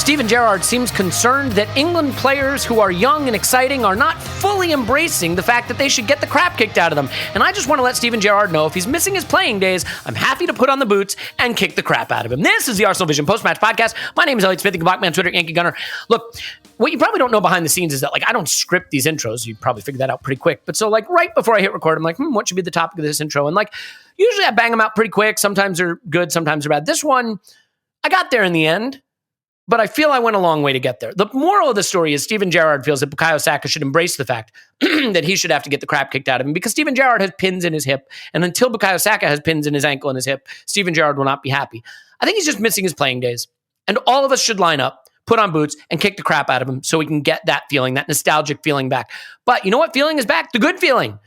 Steven Gerrard seems concerned that England players who are young and exciting are not fully embracing the fact that they should get the crap kicked out of them. And I just want to let Steven Gerrard know if he's missing his playing days, I'm happy to put on the boots and kick the crap out of him. This is the Arsenal Vision Post-Match Podcast. My name is Elliot Smith, the Black Man, Twitter, Yankee Gunner. Look, what you probably don't know behind the scenes is that, I don't script these intros. You probably figured that out pretty quick. But so, right before I hit record, I'm like, what should be the topic of this intro? And, usually I bang them out pretty quick. Sometimes they're good, sometimes they're bad. This one, I got there in the end, but I feel I went a long way to get there. The moral of the story is Steven Gerrard feels that Bukayo Saka should embrace the fact that he should have to get the crap kicked out of him because Steven Gerrard has pins in his hip. And until Bukayo Saka has pins in his ankle and his hip, Steven Gerrard will not be happy. I think he's just missing his playing days. And all of us should line up, put on boots, and kick the crap out of him so we can get that feeling, that nostalgic feeling back. But you know what feeling is back? The good feeling.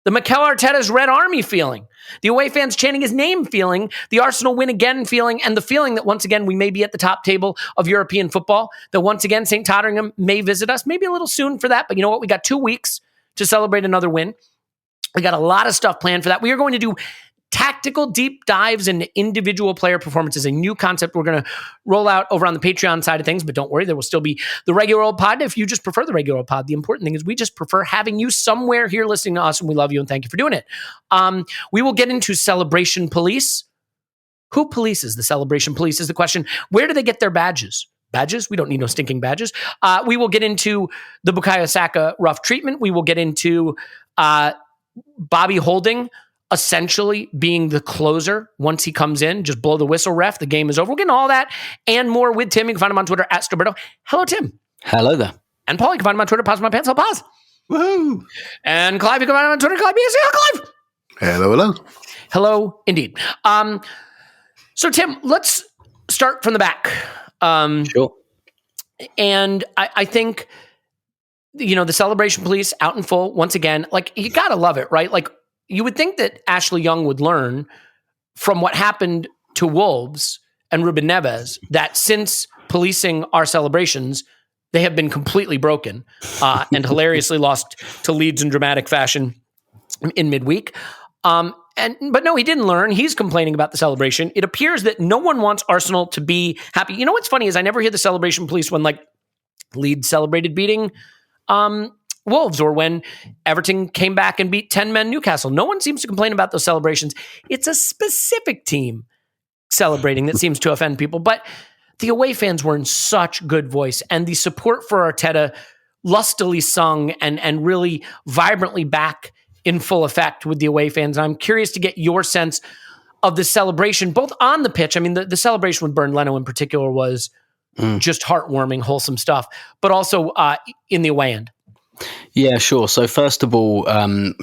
The Mikel Arteta's Red Army feeling. The away fans chanting his name feeling. The Arsenal win again feeling. And the feeling that once again we may be at the top table of European football. That once again St. Tottenham may visit us. Maybe a little soon for that. But you know what? We got 2 weeks to celebrate another win. We got a lot of stuff planned for that. We are going to do tactical deep dives into individual player performances, a new concept we're going to roll out over on the Patreon side of things, but don't worry, there will still be the regular old pod if you just prefer the regular old pod. The important thing is we just prefer having you somewhere here listening to us, and we love you and thank you for doing it. We will get into Celebration Police. Who polices the Celebration Police is the question. Where do they get their badges? Badges? We don't need no stinking badges. We will get into the Bukayo Saka rough treatment. We will get into Bobby Holding essentially being the closer once he comes in. Just blow the whistle, ref. The game is over. We're getting all that and more with Tim. You can find him on Twitter at Stoberto. Hello, Tim. Hello there. And Paul, you can find him on Twitter. Pause my pants. I'll pause. Woohoo. And Clive, you can find him on Twitter. Clive, Clive. Hello. Hello, indeed. So, Tim, let's start from the back. Sure. And I think, the Celebration Police out in full once again. You got to love it, right? You would think that Ashley Young would learn from what happened to Wolves and Ruben Neves that since policing our celebrations, they have been completely broken and hilariously lost to Leeds in dramatic fashion in midweek. But no, he didn't learn. He's complaining about the celebration. It appears that no one wants Arsenal to be happy. You know what's funny is I never hear the Celebration Police when Leeds celebrated beating Wolves or when Everton came back and beat 10 men Newcastle. No one seems to complain about those celebrations. It's a specific team celebrating that seems to offend people. But the away fans were in such good voice, and the support for Arteta lustily sung and really vibrantly back in full effect with the away fans. I'm curious to get your sense of the celebration, both on the pitch. I mean, the celebration with Bernd Leno in particular was just heartwarming, wholesome stuff, but also in the away end. Yeah, sure. So first of all, when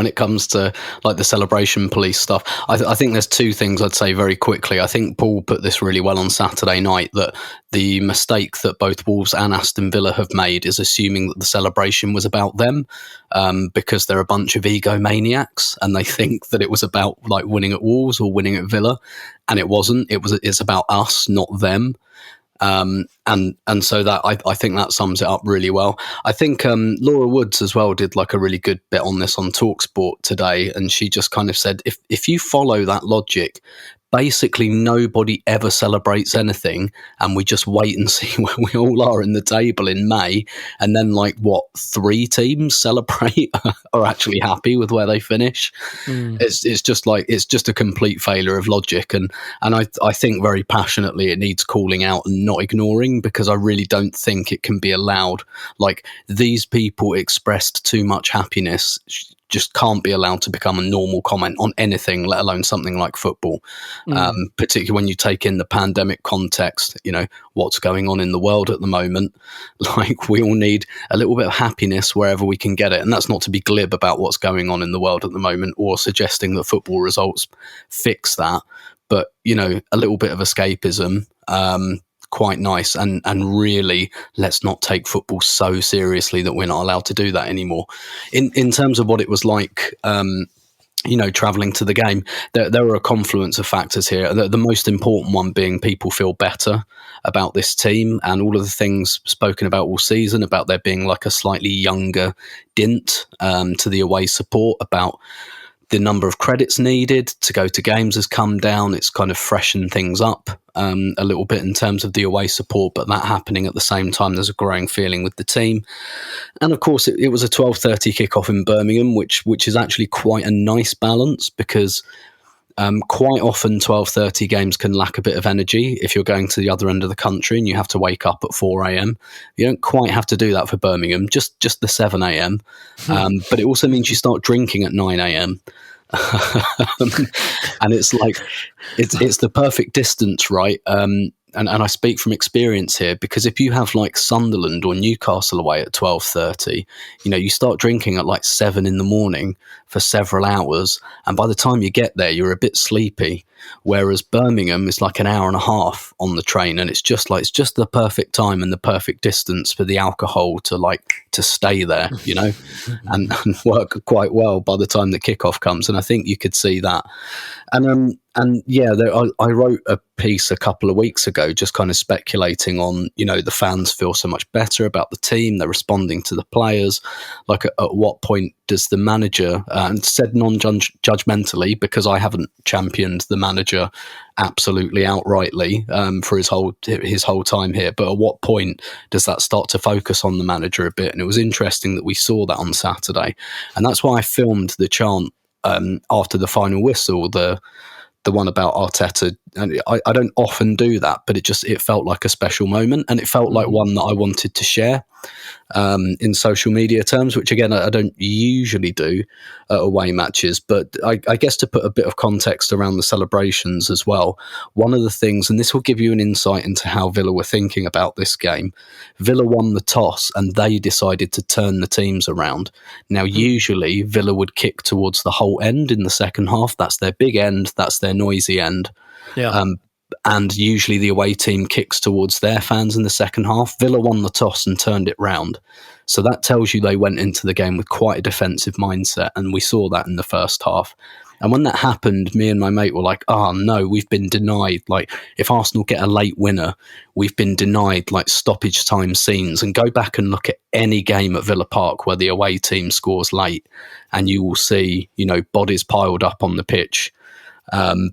it comes to the Celebration Police stuff, I think there's two things I'd say very quickly. I think Paul put this really well on Saturday night, that the mistake that both Wolves and Aston Villa have made is assuming that the celebration was about them because they're a bunch of egomaniacs and they think that it was about winning at Wolves or winning at Villa, and it wasn't. It's about us, not them. And so that I think that sums it up really well. I think Laura Woods as well did a really good bit on this on TalkSport today, and she just kind of said if you follow that logic, basically nobody ever celebrates anything, and we just wait and see where we all are in the table in May, and then 3 teams celebrate are actually happy with where they finish. It's just a complete failure of logic, and I think very passionately it needs calling out and not ignoring, because I really don't think it can be allowed. These people expressed too much happiness just can't be allowed to become a normal comment on anything, let alone something like football. Particularly when you take in the pandemic context, what's going on in the world at the moment. We all need a little bit of happiness wherever we can get it. And that's not to be glib about what's going on in the world at the moment or suggesting that football results fix that. But, a little bit of escapism, quite nice, and really let's not take football so seriously that we're not allowed to do that anymore. In terms of what it was like traveling to the game, there were a confluence of factors here. The most important one being people feel better about this team and all of the things spoken about all season, about there being a slightly younger dint to the away support, about the number of credits needed to go to games has come down. It's kind of freshened things up a little bit in terms of the away support, but that happening at the same time, there's a growing feeling with the team. And of course, it was a 12:30 kickoff in Birmingham, which is actually quite a nice balance, because quite often 12:30 games can lack a bit of energy if you're going to the other end of the country and you have to wake up at 4 a.m. You don't quite have to do that for Birmingham, just the 7 a.m. But it also means you start drinking at 9 a.m. And it's like it's the perfect distance, right? And I speak from experience here, because if you have like Sunderland or Newcastle away at 12:30, you start drinking at like 7 in the morning for several hours, and by the time you get there, you're a bit sleepy. Whereas Birmingham is like an hour and a half on the train, and it's just the perfect time and the perfect distance for the alcohol to stay there, and work quite well by the time the kickoff comes. And I think you could see that. And yeah, I wrote a piece a couple of weeks ago just kind of speculating on, the fans feel so much better about the team. They're responding to the players. Like at what point does the manager, and said non-judgmentally, because I haven't championed the manager absolutely outrightly for his whole time here, but at what point does that start to focus on the manager a bit? And it was interesting that we saw that on Saturday. And that's why I filmed the chant after the final whistle, the one about Arteta. And I don't often do that, but it felt like a special moment, and it felt like one that I wanted to share in social media terms, which again, I don't usually do at away matches. But I guess to put a bit of context around the celebrations as well, one of the things, and this will give you an insight into how Villa were thinking about this game, Villa won the toss and they decided to turn the teams around. Now, usually Villa would kick towards the whole end in the second half. That's their big end. That's their noisy end. Yeah. And usually the away team kicks towards their fans in the second half. Villa won the toss and turned it round. So that tells you they went into the game with quite a defensive mindset, and we saw that in the first half. And when that happened, me and my mate were like, oh no, we've been denied. Like, if Arsenal get a late winner, we've been denied like stoppage time scenes. And go back and look at any game at Villa Park where the away team scores late, and you will see, bodies piled up on the pitch.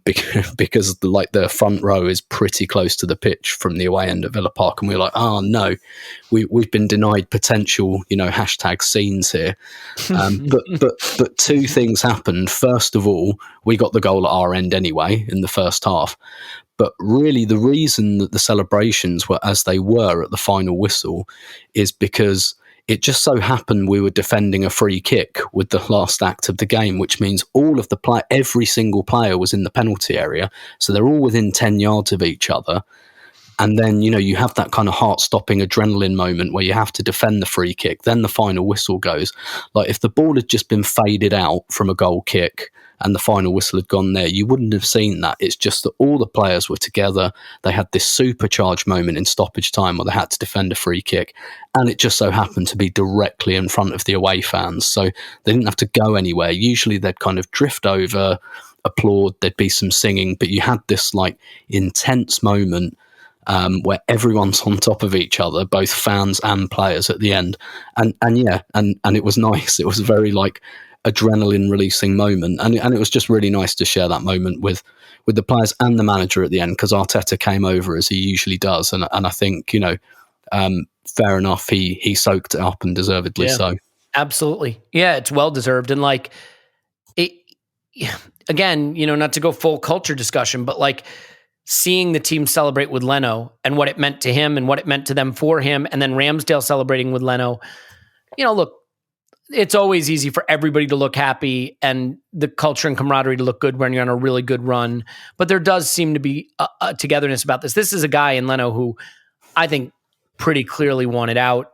Because the front row is pretty close to the pitch from the away end of Villa Park, and we're like, oh no, we've been denied potential, hashtag scenes here. But two things happened. First of all, we got the goal at our end anyway in the first half. But really, the reason that the celebrations were as they were at the final whistle is because it just so happened we were defending a free kick with the last act of the game, which means every single player was in the penalty area. So they're all within 10 yards of each other. And then, you have that kind of heart-stopping adrenaline moment where you have to defend the free kick. Then the final whistle goes. Like, if the ball had just been faded out from a goal kick and the final whistle had gone there, you wouldn't have seen that. It's just that all the players were together. They had this supercharged moment in stoppage time where they had to defend a free kick, and it just so happened to be directly in front of the away fans. So they didn't have to go anywhere. Usually they'd kind of drift over, applaud, there'd be some singing, but you had this like intense moment where everyone's on top of each other, both fans and players at the end. And it was nice. It was a very like adrenaline releasing moment, and it was just really nice to share that moment with the players and the manager at the end, because Arteta came over as he usually does, and I think fair enough, he soaked it up, and deservedly so. Absolutely, yeah, it's well deserved. And like it again, not to go full culture discussion, but like seeing the team celebrate with Leno and what it meant to him and what it meant to them for him, and then Ramsdale celebrating with Leno. Look, it's always easy for everybody to look happy and the culture and camaraderie to look good when you're on a really good run. But there does seem to be a togetherness about this. This is a guy in Leno who I think pretty clearly wanted out.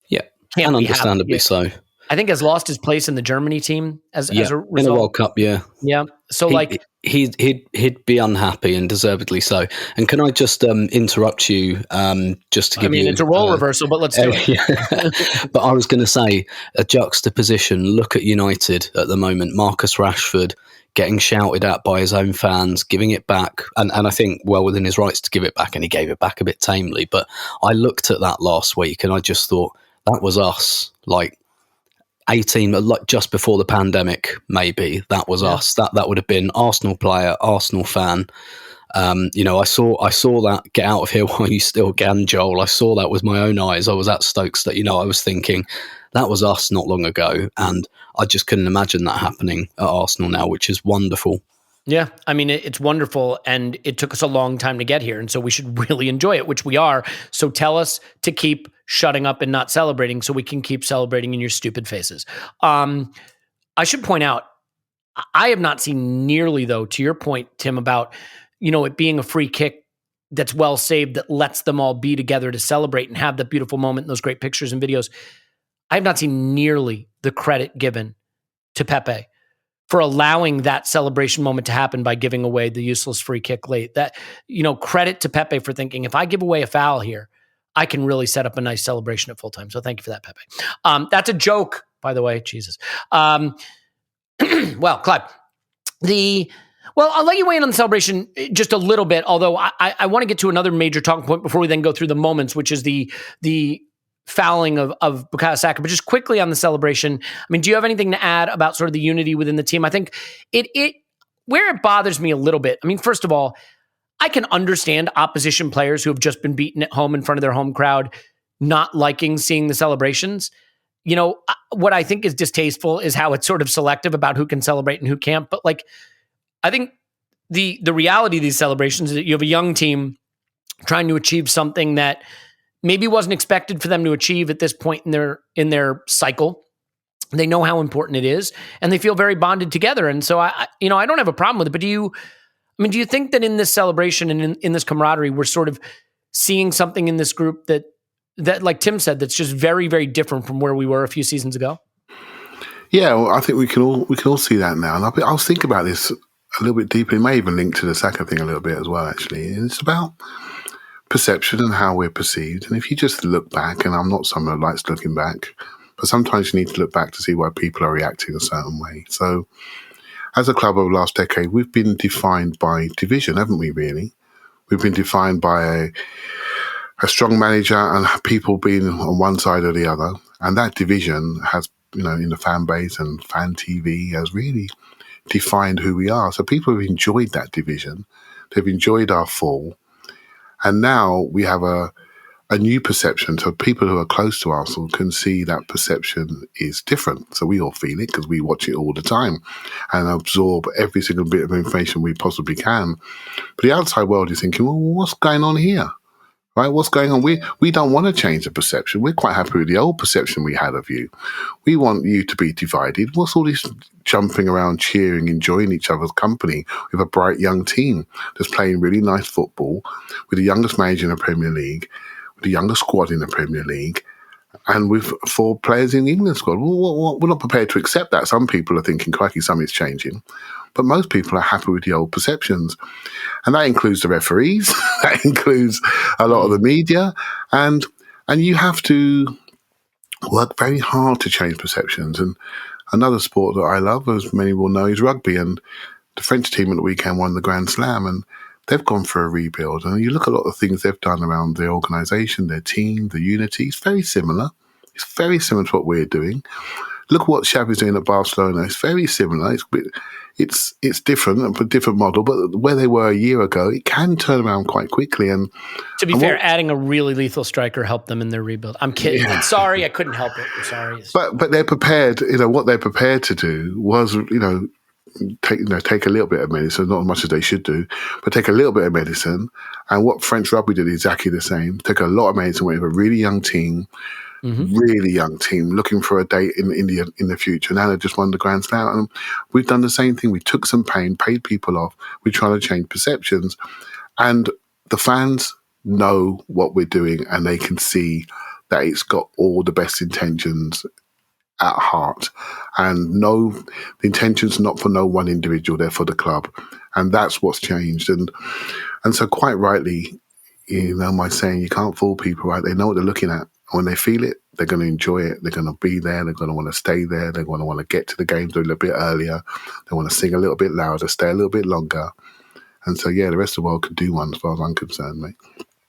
Yeah, and understandably so. I think has lost his place in the Germany team as a result. In the World Cup, yeah. Yeah. So he'd be unhappy, and deservedly so. And can I just interrupt you just to give you... it's a role reversal, but let's do it. Yeah. But I was going to say, a juxtaposition, look at United at the moment. Marcus Rashford getting shouted at by his own fans, giving it back, and I think well within his rights to give it back, and he gave it back a bit tamely. But I looked at that last week and I just thought, that was us. Like, 18, like just before the pandemic, maybe that was us. That would have been Arsenal player, Arsenal fan. I saw that get out of here while you still can, Joel. I saw that with my own eyes. I was at Stoke. That I was thinking that was us not long ago, and I just couldn't imagine that happening at Arsenal now, which is wonderful. Yeah, I mean, it's wonderful, and it took us a long time to get here, and so we should really enjoy it, which we are. So tell us to keep shutting up and not celebrating so we can keep celebrating in your stupid faces. I should point out, I have not seen nearly, though, to your point, Tim, about, it being a free kick that's well saved that lets them all be together to celebrate and have that beautiful moment and those great pictures and videos. I have not seen nearly the credit given to Pepe for allowing that celebration moment to happen by giving away the useless free kick late. That, credit to Pepe for thinking, if I give away a foul here, I can really set up a nice celebration at full time. So thank you for that, Pepe. That's a joke, by the way. Jesus. Well, Clive, I'll let you weigh in on the celebration just a little bit, although I want to get to another major talking point before we then go through the moments, which is the fouling of Bukayo Saka. But just quickly on the celebration, I mean, do you have anything to add about sort of the unity within the team? I think where it bothers me a little bit, I mean, first of all, I can understand opposition players who have just been beaten at home in front of their home crowd not liking seeing the celebrations. What I think is distasteful is how it's sort of selective about who can celebrate and who can't. But I think the reality of these celebrations is that you have a young team trying to achieve something that maybe wasn't expected for them to achieve at this point in their cycle. They know how important it is, and they feel very bonded together. And so I don't have a problem with it. But do you think that in this celebration and in this camaraderie, we're sort of seeing something in this group that like Tim said, that's just very, very different from where we were a few seasons ago? Yeah, well, I think we can all see that now. And I was thinking about this a little bit deeper. It may even link to the Saka thing a little bit as well, actually. And it's about perception and how we're perceived. And if you just look back, and I'm not someone who likes looking back, but sometimes you need to look back to see why people are reacting a certain way. So as a club over the last decade, we've been defined by division, haven't we, really? We've been defined by a strong manager and people being on one side or the other. And that division has, in the fan base and fan TV has really defined who we are. So people have enjoyed that division. They've enjoyed our fall. And now we have a new perception. So people who are close to Arsenal can see that perception is different. So we all feel it because we watch it all the time and absorb every single bit of information we possibly can. But the outside world is thinking, well, what's going on here? Right? What's going on? We don't want to change the perception. We're quite happy with the old perception we had of you. We want you to be divided. What's all this jumping around, cheering, enjoying each other's company with a bright young team that's playing really nice football with the youngest manager in the Premier League, with the youngest squad in the Premier League, and with 4 players in the England squad? Well, we're not prepared to accept that. Some people are thinking, crikey, something's changing. But most people are happy with the old perceptions. And that includes the referees. That includes a lot of the media. And you have to work very hard to change perceptions. And another sport that I love, as many will know, is rugby. And the French team at the weekend won the Grand Slam. And they've gone for a rebuild. And you look at a lot of things they've done around their organisation, their team, the unity. It's very similar. It's very similar to what we're doing. Look at what Xavi's doing at Barcelona. It's very similar. It's different, a different model, but where they were a year ago, it can turn around quite quickly. And to be fair, adding a really lethal striker helped them in their rebuild. I'm kidding. Yeah. Sorry, I couldn't help it. I'm sorry. But they're prepared. What they're prepared to do was take a little bit of medicine, not as much as they should do, but take a little bit of medicine. And what French rugby did is exactly the same. Take a lot of medicine with a really young team. Really young team looking for a date in India in the future. Now they just won the Grand Slam. And we've done the same thing. We took some pain, paid people off. We're trying to change perceptions. And the fans know what we're doing and they can see that it's got all the best intentions at heart. And the intentions not for no one individual, they're for the club. And that's what's changed. And so quite rightly, my saying, you can't fool people, right? They know what they're looking at. When they feel it, they're going to enjoy it. They're going to be there. They're going to want to stay there. They're going to want to get to the games a little bit earlier. They want to sing a little bit louder, stay a little bit longer. And so, yeah, the rest of the world could do one as far as I'm concerned, mate.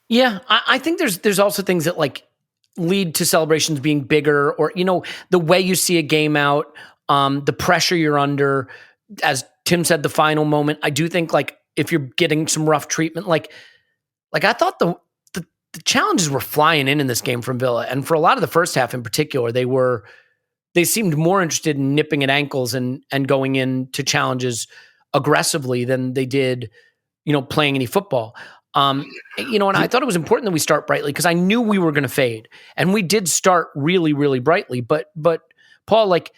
Yeah, I think there's also things that, like, lead to celebrations being bigger, or, the way you see a game out, the pressure you're under. As Tim said, the final moment, I do think, like, if you're getting some rough treatment, like I thought the challenges were flying in this game from Villa. And for a lot of the first half in particular, they seemed more interested in nipping at ankles and going into challenges aggressively than they did, playing any football. And I thought it was important that we start brightly, because I knew we were going to fade, and we did start really, really brightly. But Paul, like,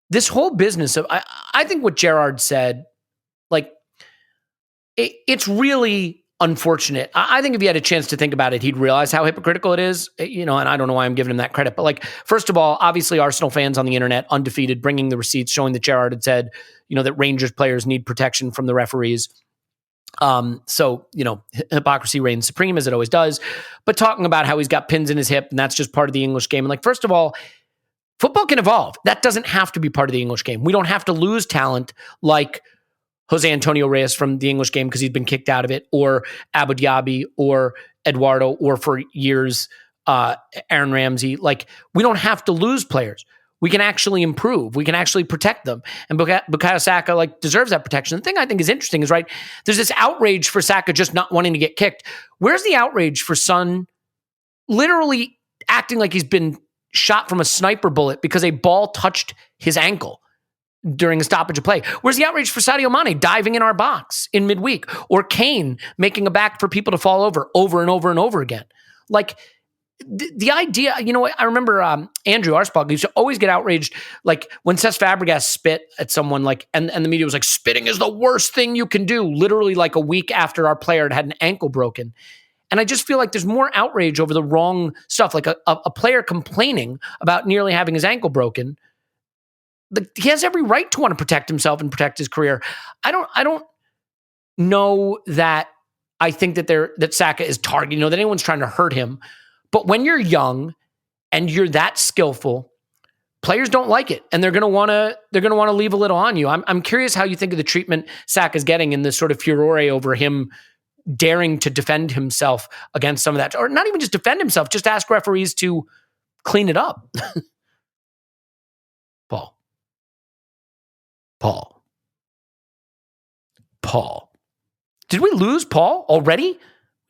this whole business of, I think what Gerrard said, like, it's really unfortunate. I think if he had a chance to think about it, he'd realize how hypocritical it is, and I don't know why I'm giving him that credit. But, like, first of all, obviously Arsenal fans on the internet, undefeated, bringing the receipts showing that Gerrard had said, that Rangers players need protection from the referees. So, hypocrisy reigns supreme, as it always does, but talking about how he's got pins in his hip and that's just part of the English game. And, like, first of all, football can evolve. That doesn't have to be part of the English game. We don't have to lose talent like Jose Antonio Reyes from the English game because he's been kicked out of it, or Abu Dhabi, or Eduardo, or for years, Aaron Ramsey. Like, we don't have to lose players. We can actually improve. We can actually protect them. And Bukayo Saka, like, deserves that protection. The thing I think is interesting is, right, there's this outrage for Saka just not wanting to get kicked. Where's the outrage for Son literally acting like he's been shot from a sniper bullet because a ball touched his ankle during a stoppage of play? Where's the outrage for Sadio Mane diving in our box in midweek, or Kane making a back for people to fall over and over and over again? Like, the idea, I remember Andrew Arspog used to always get outraged, like, when Cesc Fabregas spit at someone, like, and the media was like, spitting is the worst thing you can do, literally like a week after our player had an ankle broken. And I just feel like there's more outrage over the wrong stuff, like a player complaining about nearly having his ankle broken. He has every right to want to protect himself and protect his career. I don't know that I think that Saka is targeting, that anyone's trying to hurt him. But when you're young and you're that skillful, players don't like it, and they're going to want to leave a little on you. I'm curious how you think of the treatment Saka's getting in this sort of furore over him daring to defend himself against some of that, or not even just defend himself, just ask referees to clean it up. Paul. Did we lose Paul already?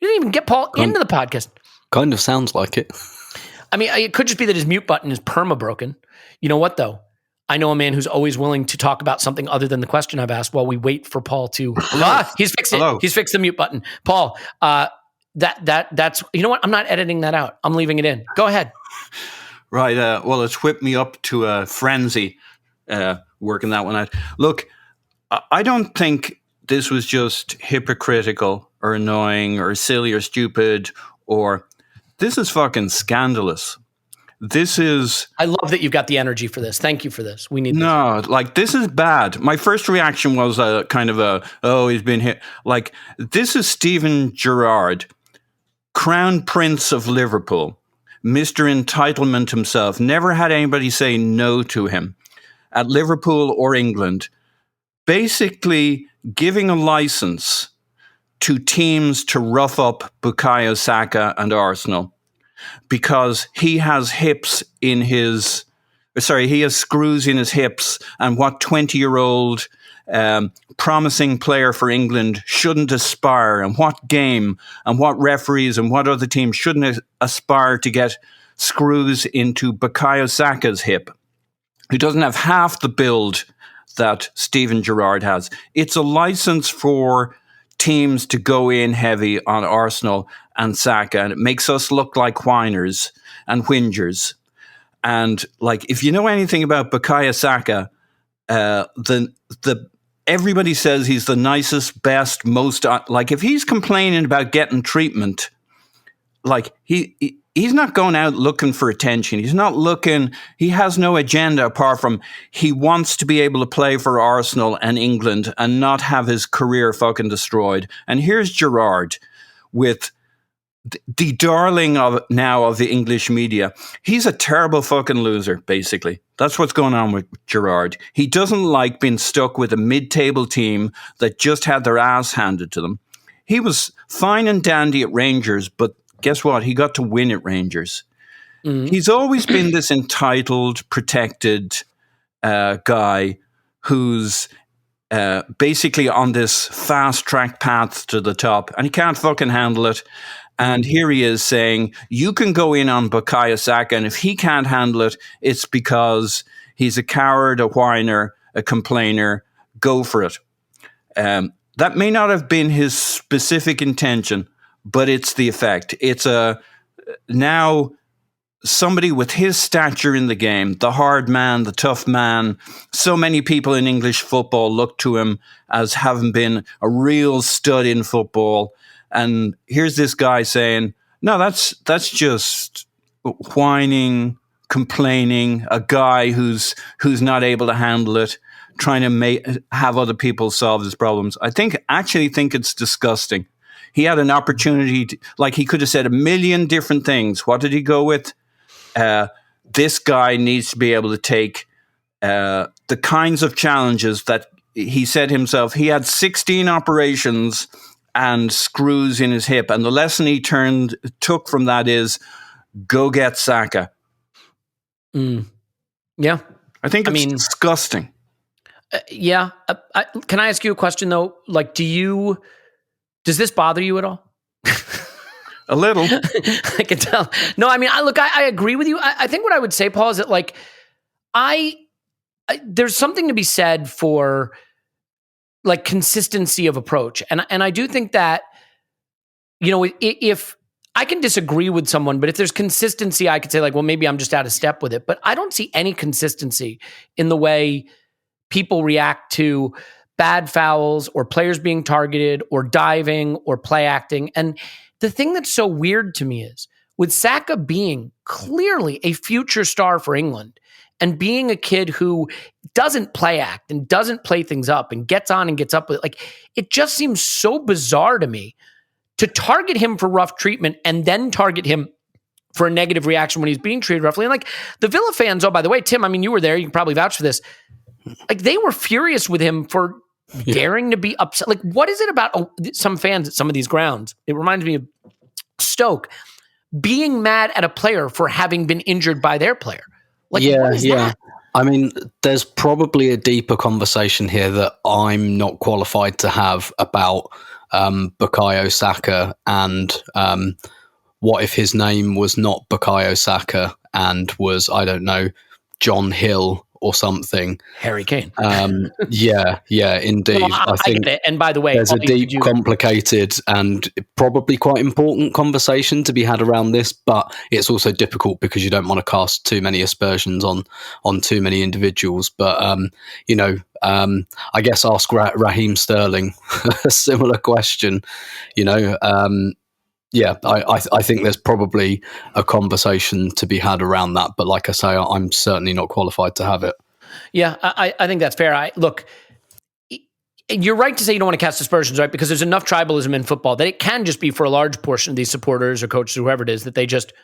We didn't even get Paul into the podcast. Kind of sounds like it. I mean, it could just be that his mute button is perma broken. You know what, though? I know a man who's always willing to talk about something other than the question I've asked while we wait for Paul to. He's fixed it. He's fixed the mute button. Paul, that's, you know what? I'm not editing that out. I'm leaving it in. Go ahead. Right. Well, it's whipped me up to a frenzy working that one out. Look, I don't think this was just hypocritical or annoying or silly or stupid, or this is fucking scandalous. I love that you've got the energy for this. Thank you for this. We need this. No, like, this is bad. My first reaction was he's been hit. Like, this is Steven Gerrard, Crown Prince of Liverpool, Mr. Entitlement himself, never had anybody say no to him at Liverpool or England, basically giving a license to teams to rough up Bukayo Saka and Arsenal because he has screws in his hips, and what 20-year-old promising player for England shouldn't aspire, and what game and what referees and what other teams shouldn't aspire to get screws into Bukayo Saka's hip, who doesn't have half the build that Steven Gerrard has. It's a license for teams to go in heavy on Arsenal and Saka, and it makes us look like whiners and whingers. And, like, if you know anything about Bukayo Saka, everybody says he's the nicest, best, most, like, if he's complaining about getting treatment, like, he's not going out looking for attention. He has no agenda apart from he wants to be able to play for Arsenal and England and not have his career fucking destroyed. And here's Gerrard with the darling of the English media. He's a terrible fucking loser, basically. That's what's going on with Gerrard. He doesn't like being stuck with a mid-table team that just had their ass handed to them. He was fine and dandy at Rangers, but guess what? He got to win at Rangers. He's always been this entitled, protected guy who's basically on this fast track path to the top, and he can't fucking handle it. And here he is saying, you can go in on Bukayo Saka, and if he can't handle it, it's because he's a coward, a whiner, a complainer. Go for it. That may not have been his specific intention, but it's the effect. It's now somebody with his stature in the game, the hard man, the tough man. So many people in English football look to him as having been a real stud in football. And here's this guy saying, no, that's just whining, complaining, a guy who's not able to handle it, trying to have other people solve his problems. I actually think it's disgusting. He had an opportunity he could have said a million different things. What did he go with? This guy needs to be able to take the kinds of challenges that he said himself. He had 16 operations and screws in his hip. And the lesson he took from that is go get Saka. Yeah. I think it's disgusting. Yeah. Can I ask you a question though? Does this bother you at all? A little. I can tell. No, I agree with you. I think what I would say, Paul, is that there's something to be said for consistency of approach. And I do think that, if I can disagree with someone, but if there's consistency, I could say well, maybe I'm just out of step with it. But I don't see any consistency in the way people react to bad fouls or players being targeted or diving or play acting. And the thing that's so weird to me is with Saka being clearly a future star for England and being a kid who doesn't play act and doesn't play things up and gets on and gets up with it, it just seems so bizarre to me to target him for rough treatment and then target him for a negative reaction when he's being treated roughly. And the Villa fans, oh, by the way, Tim, you were there, you can probably vouch for this. They were furious with him for daring to be upset. What is it about some fans at some of these grounds? It reminds me of Stoke being mad at a player for having been injured by their player. What is that? There's probably a deeper conversation here that I'm not qualified to have about Bukayo Saka and what if his name was not Bukayo Saka and was, I don't know, John Hill or something. Harry Kane. Yeah, indeed. No, I think get it. And by the way, there's a deep, complicated, and probably quite important conversation to be had around this, but it's also difficult because you don't want to cast too many aspersions on too many individuals. But I guess ask Raheem Sterling a similar question. I think there's probably a conversation to be had around that. But like I say, I'm certainly not qualified to have it. Yeah, I think that's fair. Look, you're right to say you don't want to cast aspersions, right? Because there's enough tribalism in football that it can just be for a large portion of these supporters or coaches or whoever it is that they just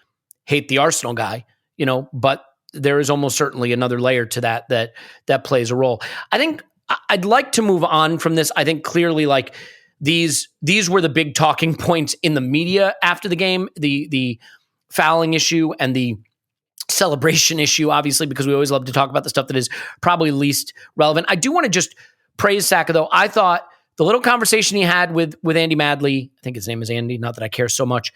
hate the Arsenal guy, but there is almost certainly another layer to that plays a role. I think I'd like to move on from this. I think clearly these were the big talking points in the media after the game, the fouling issue and the celebration issue, obviously, because we always love to talk about the stuff that is probably least relevant. I do want to just praise Saka, though. I thought the little conversation he had with Andy Madley, I think his name is Andy, not that I care so much,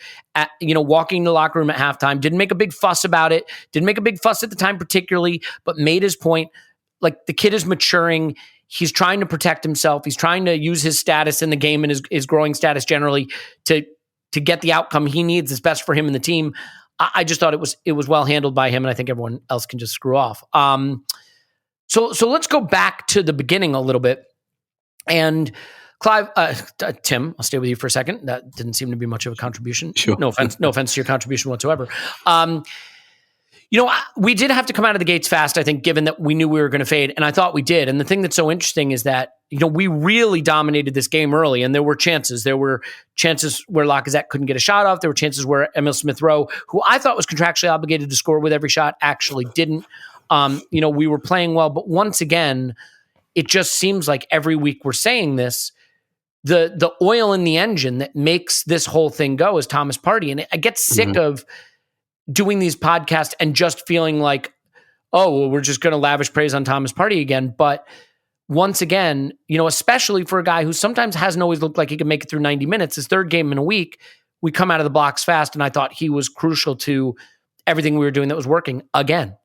walking in the locker room at halftime, didn't make a big fuss about it, didn't make a big fuss at the time particularly, but made his point. The kid is maturing. He's trying to protect himself. He's trying to use his status in the game and his growing status generally to get the outcome he needs that's best for him and the team. I just thought it was well handled by him, and I think everyone else can just screw off. So let's go back to the beginning a little bit. And Clive, Tim, I'll stay with you for a second. That didn't seem to be much of a contribution. Sure. No offense to your contribution whatsoever. We did have to come out of the gates fast, I think, given that we knew we were going to fade, and I thought we did. And the thing that's so interesting is that, we really dominated this game early, and there were chances. There were chances where Lacazette couldn't get a shot off. There were chances where Emil Smith Rowe, who I thought was contractually obligated to score with every shot, actually didn't. We were playing well, but once again, it just seems like every week we're saying this, the oil in the engine that makes this whole thing go is Thomas Partey. And I get sick of doing these podcasts and just feeling like, oh, well, we're just going to lavish praise on Thomas Partey again. But once again, especially for a guy who sometimes hasn't always looked like he can make it through 90 minutes, his third game in a week, we come out of the blocks fast, and I thought he was crucial to everything we were doing that was working again.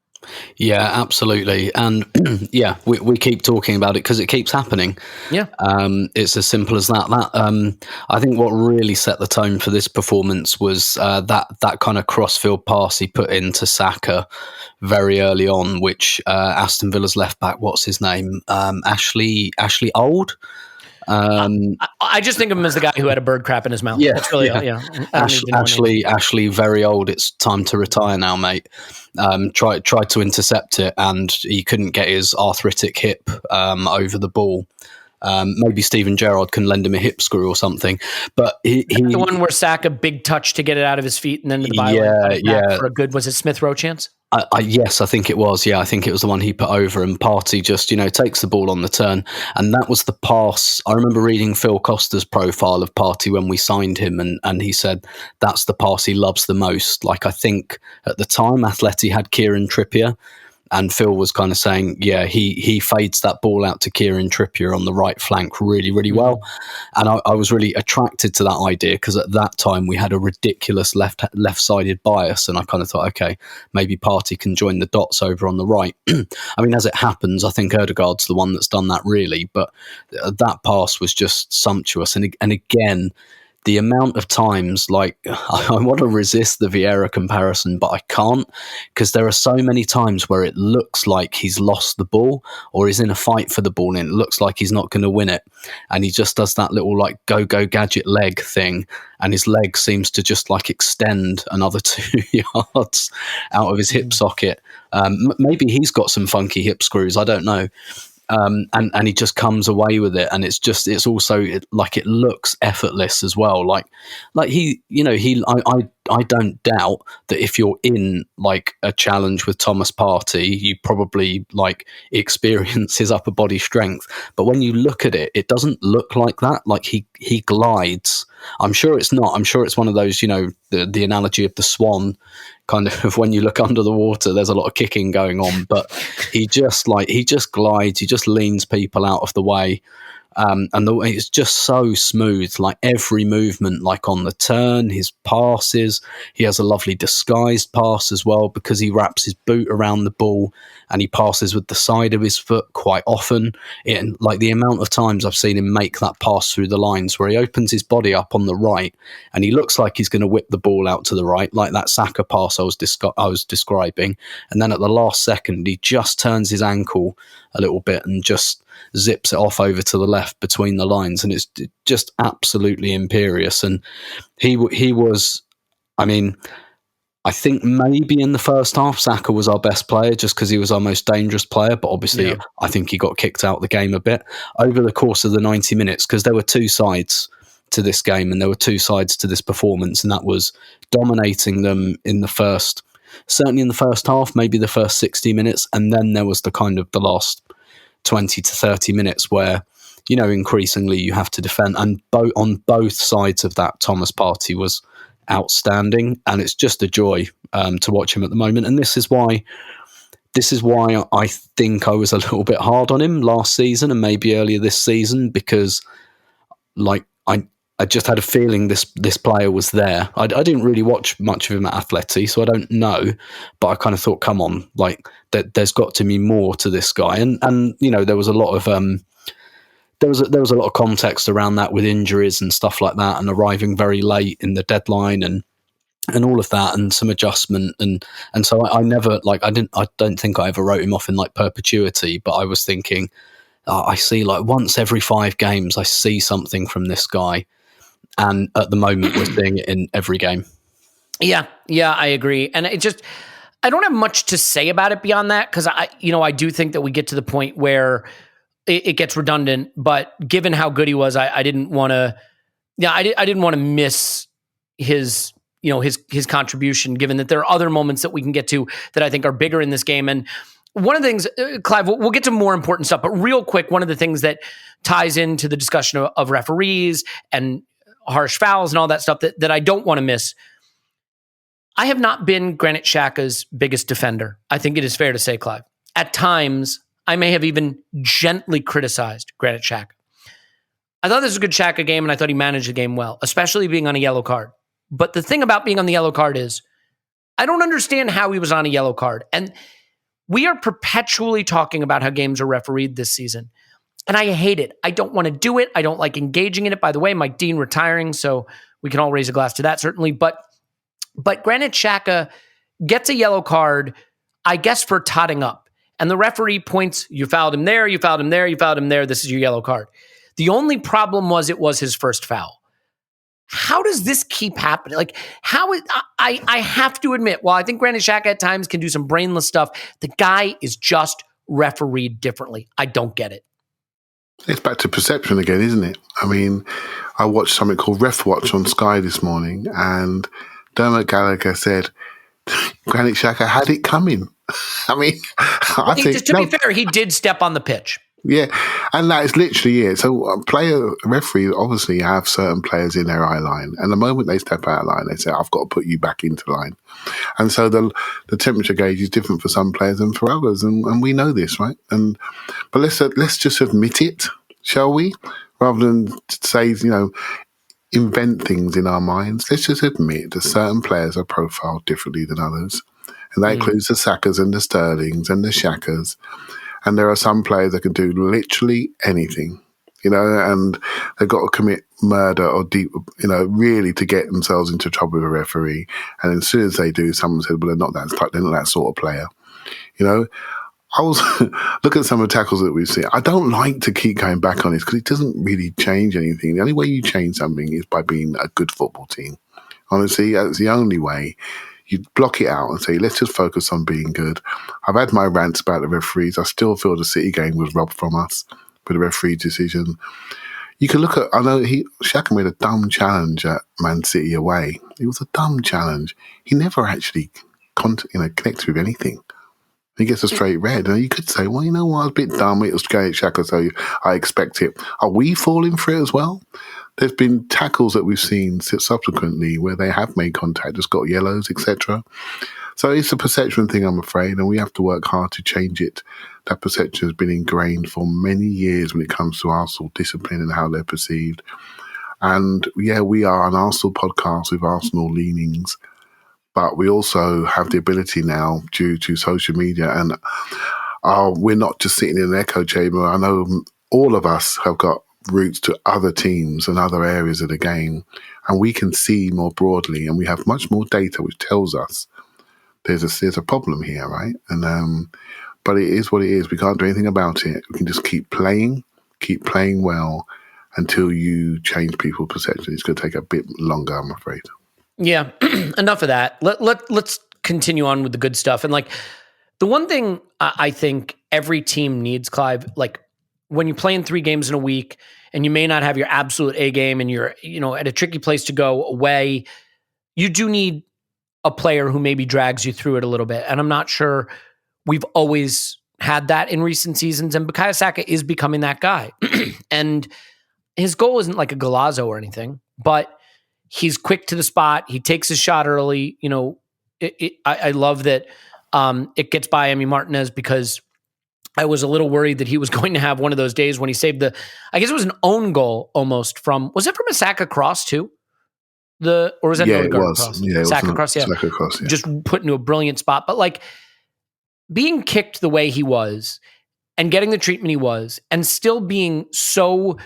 Yeah, absolutely. And yeah, we keep talking about it because it keeps happening. Yeah. It's as simple as that. I think what really set the tone for this performance was that kind of crossfield pass he put into Saka very early on, which Aston Villa's left back, what's his name? Ashley Old? I just think of him as the guy who had a bird crap in his mouth. Yeah, that's really, Ashley very old. It's time to retire now, mate. Tried to intercept it, and he couldn't get his arthritic hip over the ball. Maybe Steven Gerrard can lend him a hip screw or something. But he the one where Saka big touch to get it out of his feet and then to the byline for a good, was it Smith Rowe chance? Yes, I think it was. Yeah, I think it was the one he put over, and Partey just, takes the ball on the turn. And that was the pass. I remember reading Phil Costa's profile of Partey when we signed him, and he said that's the pass he loves the most. Like, I think at the time, Atleti had Kieran Trippier, and Phil was kind of saying, yeah, he fades that ball out to Kieran Trippier on the right flank really, really well. And I was really attracted to that idea because at that time we had a ridiculous left-sided bias, and I kind of thought, okay, maybe Partey can join the dots over on the right. I mean, as it happens, I think Ødegaard's the one that's done that really, but that pass was just sumptuous. And again, the amount of times, like, I want to resist the Vieira comparison, but I can't, because there are so many times where it looks like he's lost the ball or he's in a fight for the ball and it looks like he's not going to win it. And he just does that little like go gadget leg thing, and his leg seems to just like extend another 2 yards out of his hip socket. Maybe he's got some funky hip screws, I don't know. And he just comes away with it, and it's also like it looks effortless as well. Like I don't doubt that if you're in like a challenge with Thomas Partey, you probably like experience his upper body strength. But when you look at it, it doesn't look like that. Like he glides. I'm sure it's not. I'm sure it's one of those, the analogy of the swan, kind of when you look under the water, there's a lot of kicking going on, but he just glides, he just leans people out of the way. And it's just so smooth, like every movement, like on the turn, his passes. He has a lovely disguised pass as well, because he wraps his boot around the ball and he passes with the side of his foot quite often. Like the amount of times I've seen him make that pass through the lines where he opens his body up on the right and he looks like he's going to whip the ball out to the right, like that Saka pass I was describing. And then at the last second, he just turns his ankle a little bit and just zips it off over to the left between the lines, and it's just absolutely imperious. And he was, I mean, I think maybe in the first half Saka was our best player just because he was our most dangerous player, but obviously I think he got kicked out of the game a bit over the course of the 90 minutes, because there were two sides to this game and there were two sides to this performance, and that was dominating them certainly in the first half, maybe the first 60 minutes, and then there was the kind of the last 20 to 30 minutes where, increasingly you have to defend. And on both sides of that, Thomas Partey was outstanding, and it's just a joy to watch him at the moment. And this is why I think I was a little bit hard on him last season and maybe earlier this season, because like I just had a feeling this player was there. I didn't really watch much of him at Atleti, so I don't know. But I kind of thought, come on, like there's got to be more to this guy. And there was a lot of there was a lot of context around that with injuries and stuff like that, and arriving very late in the deadline and all of that, and some adjustment. And so I never I don't think I ever wrote him off in like perpetuity. But I was thinking, I see like once every 5 games, I see something from this guy. And at the moment, we're seeing it in every game. Yeah, I agree. And I don't have much to say about it beyond that, because I do think that we get to the point where it gets redundant. But given how good he was, I didn't want to. Yeah, I didn't want to miss his contribution. Given that there are other moments that we can get to that I think are bigger in this game. And one of the things, Clive, we'll get to more important stuff, but real quick, one of the things that ties into the discussion of referees and harsh fouls and all that stuff that I don't want to miss. I have not been Granit Xhaka's biggest defender. I think it is fair to say, Clive. At times, I may have even gently criticized Granit Xhaka. I thought this was a good Xhaka game, and I thought he managed the game well, especially being on a yellow card. But the thing about being on the yellow card is I don't understand how he was on a yellow card. And we are perpetually talking about how games are refereed this season. And I hate it. I don't want to do it. I don't like engaging in it. By the way, Mike Dean retiring, so we can all raise a glass to that, certainly. But Granit Xhaka gets a yellow card, I guess, for totting up. And the referee points, you fouled him there, you fouled him there, you fouled him there, this is your yellow card. The only problem was it was his first foul. How does this keep happening? Like, I have to admit, while I think Granit Xhaka at times can do some brainless stuff, the guy is just refereed differently. I don't get it. It's back to perception again, isn't it? I mean, I watched something called Ref Watch on Sky this morning, and Dermot Gallagher said Granit Xhaka had it coming. I mean, I think just to be fair, he did step on the pitch. Yeah, and that is literally it. So referees obviously have certain players in their eye line, and the moment they step out of line, they say, I've got to put you back into line. And so the temperature gauge is different for some players than for others, and we know this, right? But let's just admit it, shall we? Rather than say, invent things in our minds, let's just admit that certain players are profiled differently than others. And that includes the Sakas and the Sterlings and the Xhakas. And there are some players that can do literally anything, and they've got to commit murder or really to get themselves into trouble with a referee. And as soon as they do, someone says, well, they're not that sort of player. I was looking at some of the tackles that we've seen. I don't like to keep going back on this because it doesn't really change anything. The only way you change something is by being a good football team. Honestly, that's the only way. You block it out and say, let's just focus on being good. I've had my rants about the referees. I still feel the City game was robbed from us with the referee decision. You can look at, I know Xhaka made a dumb challenge at Man City away. It was a dumb challenge. He never actually connects with anything. He gets a straight red. And you could say, well, you know what, a bit dumb. It was Granit Xhaka, so I expect it. Are we falling for it as well? There's been tackles that we've seen subsequently where they have made contact, just got yellows, etc. So it's a perception thing, I'm afraid, and we have to work hard to change it. That perception has been ingrained for many years when it comes to Arsenal discipline and how they're perceived. And yeah, we are an Arsenal podcast with Arsenal leanings, but we also have the ability now, due to social media, and we're not just sitting in an echo chamber. I know all of us have got roots to other teams and other areas of the game, and we can see more broadly, and we have much more data which tells us there's a problem here, right? And but it is what it is. We can't do anything about it. We can just keep playing well until you change people's perception. It's going to take a bit longer, I'm afraid. Yeah, enough of that. Let's continue on with the good stuff. And the one thing I think every team needs, Clive, when you play in 3 games in a week and you may not have your absolute A game and you're, at a tricky place to go away, you do need a player who maybe drags you through it a little bit. And I'm not sure we've always had that in recent seasons. And Bukayo Saka is becoming that guy. And his goal isn't like a Golazo or anything, but he's quick to the spot. He takes his shot early. I love that it gets by Emi Martinez, because I was a little worried that he was going to have one of those days when he saved I guess it was an own goal almost was it from a Saka cross too? Or was that an Odegaard cross? Yeah, Saka cross, yeah. Saka cross, yeah. Just put into a brilliant spot. But being kicked the way he was and getting the treatment he was and still being so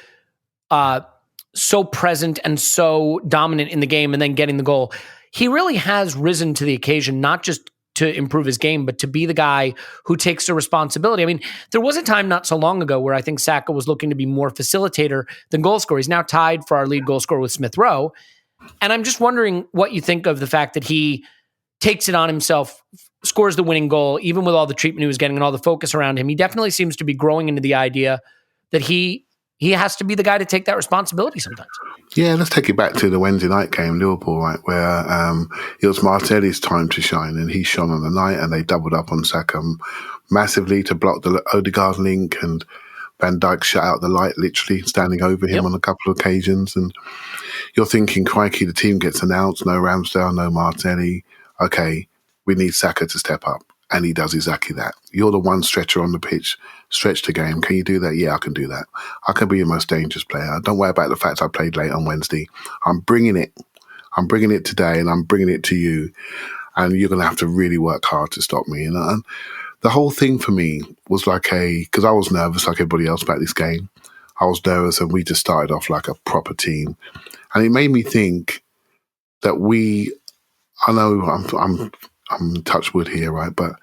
present and so dominant in the game and then getting the goal, he really has risen to the occasion, not just to improve his game, but to be the guy who takes the responsibility. I mean, there was a time not so long ago where I think Saka was looking to be more facilitator than goal scorer. He's now tied for our lead goal scorer with Smith Rowe. And I'm just wondering what you think of the fact that he takes it on himself, scores the winning goal, even with all the treatment he was getting and all the focus around him. He definitely seems to be growing into the idea that he has to be the guy to take that responsibility sometimes. Yeah, let's take it back to the Wednesday night game, Liverpool, right, where it was Martinelli's time to shine, and he shone on the night, and they doubled up on Saka massively to block the Odegaard link, and Van Dijk shut out the light, literally standing over him on a couple of occasions. And you're thinking, crikey, the team gets announced, no Ramsdale, no Martinelli. okay, we need Saka to step up. And he does exactly that. You're the one stretcher on the pitch, stretch the game. Can you do that? Yeah, I can do that. I can be your most dangerous player. Don't worry about the fact I played late on Wednesday. I'm bringing it. I'm bringing it today, and I'm bringing it to you. And you're going to have to really work hard to stop me. And the whole thing for me was because I was nervous like everybody else about this game. I was nervous, and we just started off like a proper team. And it made me think that I know I'm touch wood here, right? But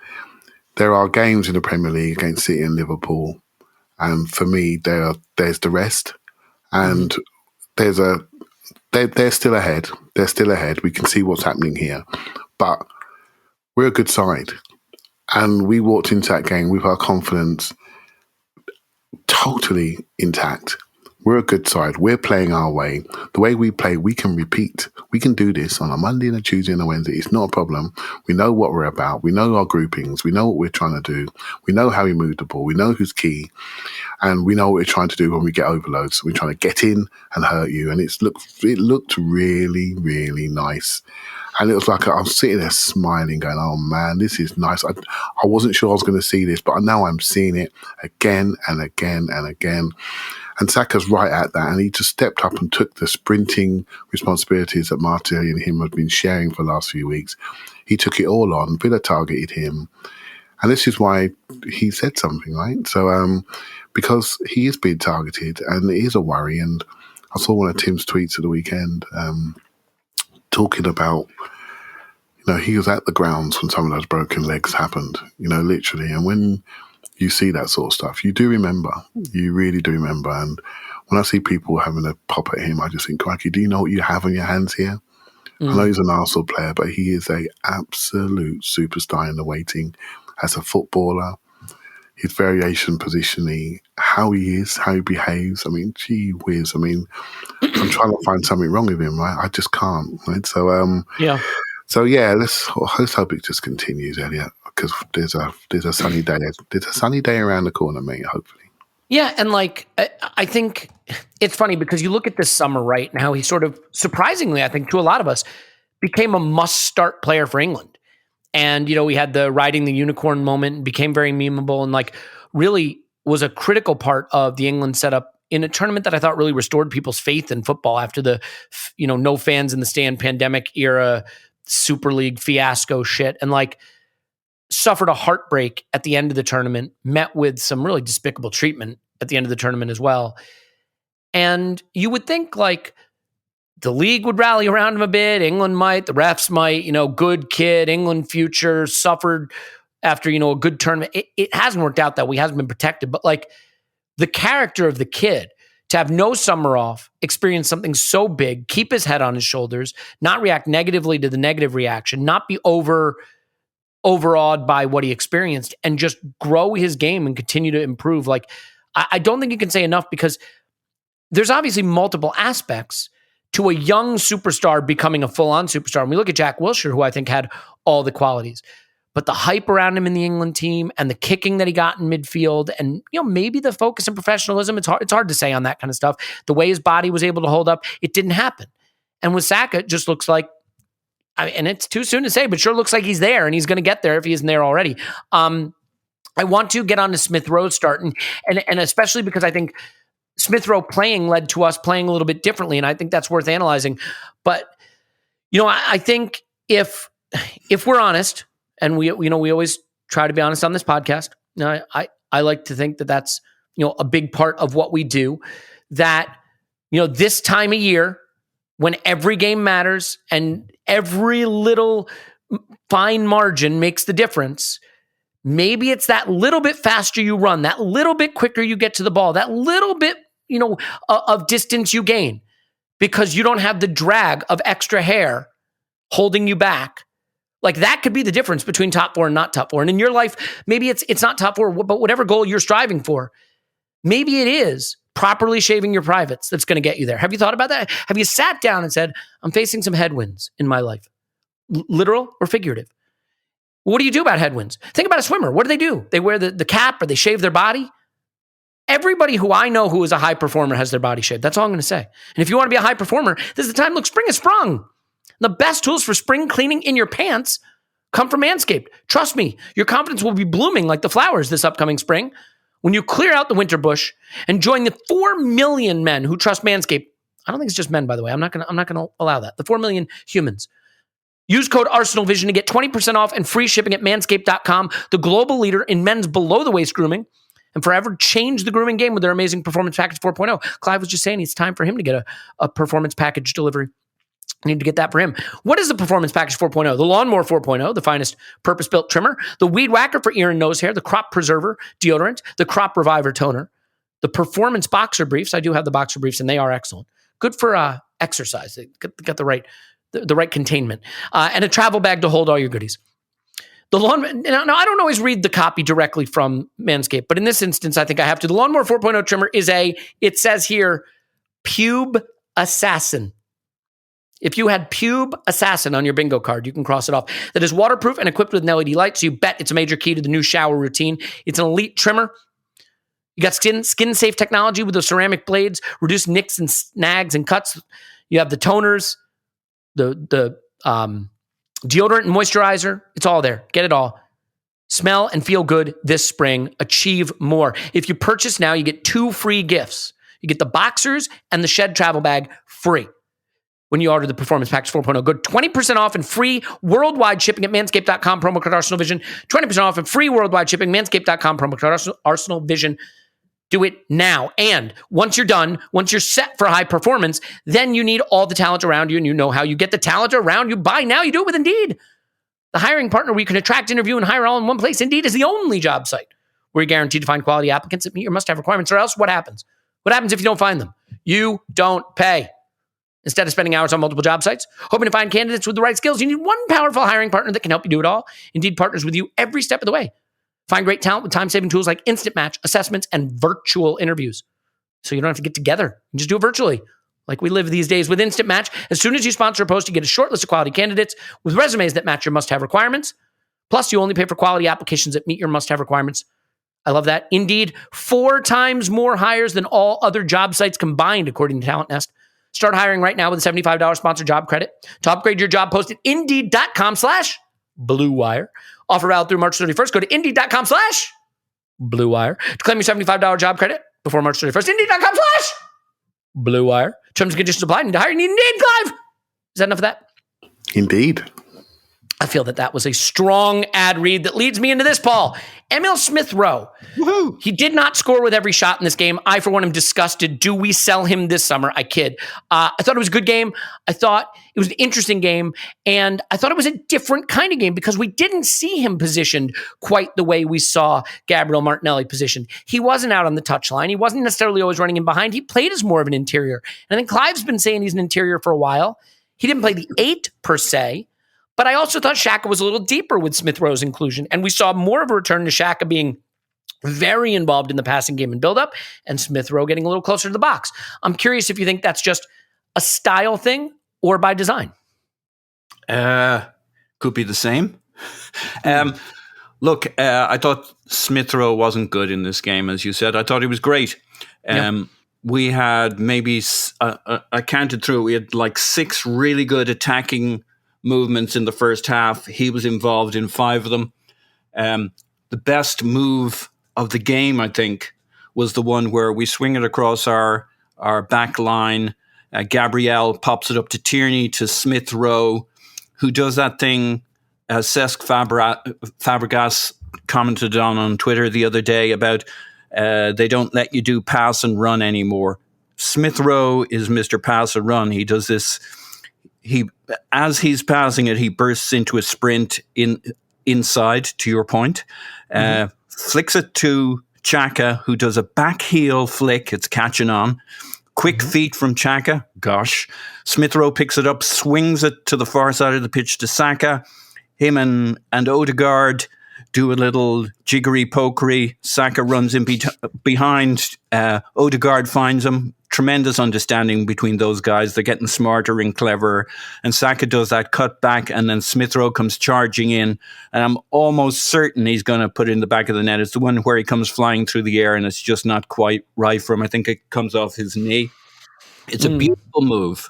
there are games in the Premier League against City and Liverpool, and for me, there's the rest, and they're still ahead. They're still ahead. We can see what's happening here, but we're a good side, and we walked into that game with our confidence totally intact. We're a good side. We're playing our way. The way we play, we can repeat. We can do this on a Monday and a Tuesday and a Wednesday. It's not a problem. We know what we're about. We know our groupings. We know what we're trying to do. We know how we move the ball. We know who's key. And we know what we're trying to do when we get overloads. So we're trying to get in and hurt you. And it looked really, really nice. And it was like I was sitting there smiling, going, oh, man, this is nice. I wasn't sure I was going to see this, but now I'm seeing it again and again and again. And Saka's right at that, and he just stepped up and took the sprinting responsibilities that Martinelli and him have been sharing for the last few weeks. He took it all on. Villa targeted him. And this is why he said something, right? So because he is being targeted, and it is a worry. And I saw one of Tim's tweets at the weekend talking about, he was at the grounds when some of those broken legs happened, literally. And when you see that sort of stuff, you do remember. You really do remember. And when I see people having a pop at him, I just think, crikey, do you know what you have on your hands here? I know he's an Arsenal player, but he is a absolute superstar in the waiting as a footballer. His variation positioning, how he is, how he behaves. I mean, gee whiz. I mean, I'm trying to find something wrong with him, right? I just can't, right? So, yeah. So yeah, let's hope it just continues, Elliot, because there's a sunny day. There's a sunny day around the corner, mate. Hopefully. Yeah, and I think it's funny because you look at this summer, right, and how he sort of surprisingly, I think to a lot of us, became a must-start player for England. And we had the riding the unicorn moment and became very memeable and really was a critical part of the England setup in a tournament that I thought really restored people's faith in football after the no fans in the stand pandemic era Super League fiasco shit, and suffered a heartbreak at the end of the tournament, met with some really despicable treatment at the end of the tournament as well. And you would think the league would rally around him a bit. England might, the refs might, good kid, England future, suffered after, a good tournament. It hasn't worked out that way. He hasn't been protected, but the character of the kid to have no summer off, experience something so big, keep his head on his shoulders, not react negatively to the negative reaction, not be overawed by what he experienced, and just grow his game and continue to improve. I don't think you can say enough, because there's obviously multiple aspects to a young superstar becoming a full-on superstar. And we look at Jack Wilshere, who I think had all the qualities. But the hype around him in the England team and the kicking that he got in midfield and, maybe the focus and professionalism, it's hard to say on that kind of stuff. The way his body was able to hold up, it didn't happen. And with Saka, it just looks like, and it's too soon to say, but sure looks like he's there, and he's going to get there if he isn't there already. I want to get on to Smith Rowe starting, and especially because I think Smith Rowe playing led to us playing a little bit differently, and I think that's worth analyzing. But, I think if we're honest, and we always try to be honest on this podcast. I like to think that that's, a big part of what we do, that, this time of year when every game matters and every little fine margin makes the difference, maybe it's that little bit faster you run, that little bit quicker you get to the ball, that little bit, of distance you gain, because you don't have the drag of extra hair holding you back. That could be the difference between top four and not top four. And in your life, maybe it's not top four, but whatever goal you're striving for, maybe it is properly shaving your privates that's going to get you there. Have you thought about that? Have you sat down and said, I'm facing some headwinds in my life, literal or figurative? What do you do about headwinds? Think about a swimmer. What do? They wear the cap, or they shave their body. Everybody who I know who is a high performer has their body shaved. That's all I'm going to say. And if you want to be a high performer, this is the time. Look, spring has sprung. The best tools for spring cleaning in your pants come from Manscaped. Trust me, your confidence will be blooming like the flowers this upcoming spring when you clear out the winter bush and join the 4 million men who trust Manscaped. I don't think it's just men, by the way. I'm not gonna allow that. The 4 million humans. Use code ArsenalVision to get 20% off and free shipping at manscaped.com, the global leader in men's below-the-waist grooming, and forever change the grooming game with their amazing Performance Package 4.0. Clive was just saying it's time for him to get a Performance Package delivery. I need to get that for him. What is the Performance Package 4.0? The Lawnmower 4.0, the finest purpose-built trimmer, the Weed Whacker for ear and nose hair, the Crop Preserver deodorant, the Crop Reviver toner, the Performance Boxer Briefs. I do have the Boxer Briefs, and they are excellent. Good for exercise. They got the right containment, and a travel bag to hold all your goodies. The now, I don't always read the copy directly from Manscaped, but in this instance, I think I have to. The Lawnmower 4.0 trimmer is it says here, Pube Assassin. If you had Pube Assassin on your bingo card, you can cross it off. That is waterproof and equipped with an LED light, so you bet it's a major key to the new shower routine. It's an elite trimmer. You got skin-safe technology with those ceramic blades, reduce nicks and snags and cuts. You have the toners, the deodorant and moisturizer. It's all there. Get it all. Smell and feel good this spring. Achieve more. If you purchase now, you get 2 free gifts. You get the boxers and the Shed travel bag free when you order the Performance Package 4.0. Go 20% off and free worldwide shipping at manscaped.com, promo code ArsenalVision. 20% off and free worldwide shipping, manscaped.com, promo code ArsenalVision. Do it now. And once you're done, once you're set for high performance, then you need all the talent around you, and you know how you get the talent around you. Buy now. You do it with Indeed, the hiring partner where you can attract, interview, and hire all in one place. Indeed is the only job site where you're guaranteed to find quality applicants that meet your must-have requirements, or else what happens? What happens if you don't find them? You don't pay. Instead of spending hours on multiple job sites, hoping to find candidates with the right skills, you need one powerful hiring partner that can help you do it all. Indeed partners with you every step of the way. Find great talent with time-saving tools like Instant Match, assessments, and virtual interviews. So you don't have to get together. You just do it virtually, like we live these days with Instant Match. As soon as you sponsor a post, you get a short list of quality candidates with resumes that match your must-have requirements. Plus, you only pay for quality applications that meet your must-have requirements. I love that. Indeed, 4 times more hires than all other job sites combined, according to Talent Nest. Start hiring right now with a $75 sponsored job credit. To upgrade your job post at Indeed.com/Blue Wire. Offer valid through March 31st. Go to Indeed.com/Blue Wire to claim your $75 job credit before March 31st. Indeed.com/Blue Wire. Terms and conditions apply. Need to hire. You need Indeed, Clive. Is that enough of that? Indeed. I feel that was a strong ad read that leads me into this, Paul. Emil Smith Rowe. Woohoo! He did not score with every shot in this game. I, for one, am disgusted. Do we sell him this summer? I kid. I thought it was a good game. I thought it was an interesting game. And I thought it was a different kind of game because we didn't see him positioned quite the way we saw Gabriel Martinelli positioned. He wasn't out on the touchline. He wasn't necessarily always running in behind. He played as more of an interior. And I think Clive's been saying he's an interior for a while. He didn't play the 8 per se. But I also thought Xhaka was a little deeper with Smith Rowe's inclusion. And we saw more of a return to Xhaka being very involved in the passing game and build-up, and Smith Rowe getting a little closer to the box. I'm curious if you think that's just a style thing or by design. Could be the same. Look, I thought Smith Rowe wasn't good in this game, as you said. I thought he was great. We had maybe, I counted through, we had like 6 really good attacking movements in the first half. He was involved in 5 of them. The best move of the game, I think, was the one where we swing it across our back line. Gabriel pops it up to Tierney, to Smith Rowe, who does that thing Cesc Fabregas commented on Twitter the other day about they don't let you do pass and run anymore. Smith Rowe is Mr. Pass and Run. He does this. As he's passing it, he bursts into a sprint inside, to your point, flicks it to Xhaka, who does a back heel flick. It's catching on. Quick feet from Xhaka. Gosh. Smith Rowe picks it up, swings it to the far side of the pitch to Saka. Him and Odegaard do a little jiggery pokery. Saka runs in behind. Odegaard finds him. Tremendous understanding between those guys. They're getting smarter and cleverer. And Saka does that cut back, and then Smith Rowe comes charging in. And I'm almost certain he's going to put it in the back of the net. It's the one where he comes flying through the air, and it's just not quite right for him. I think it comes off his knee. It's a beautiful move.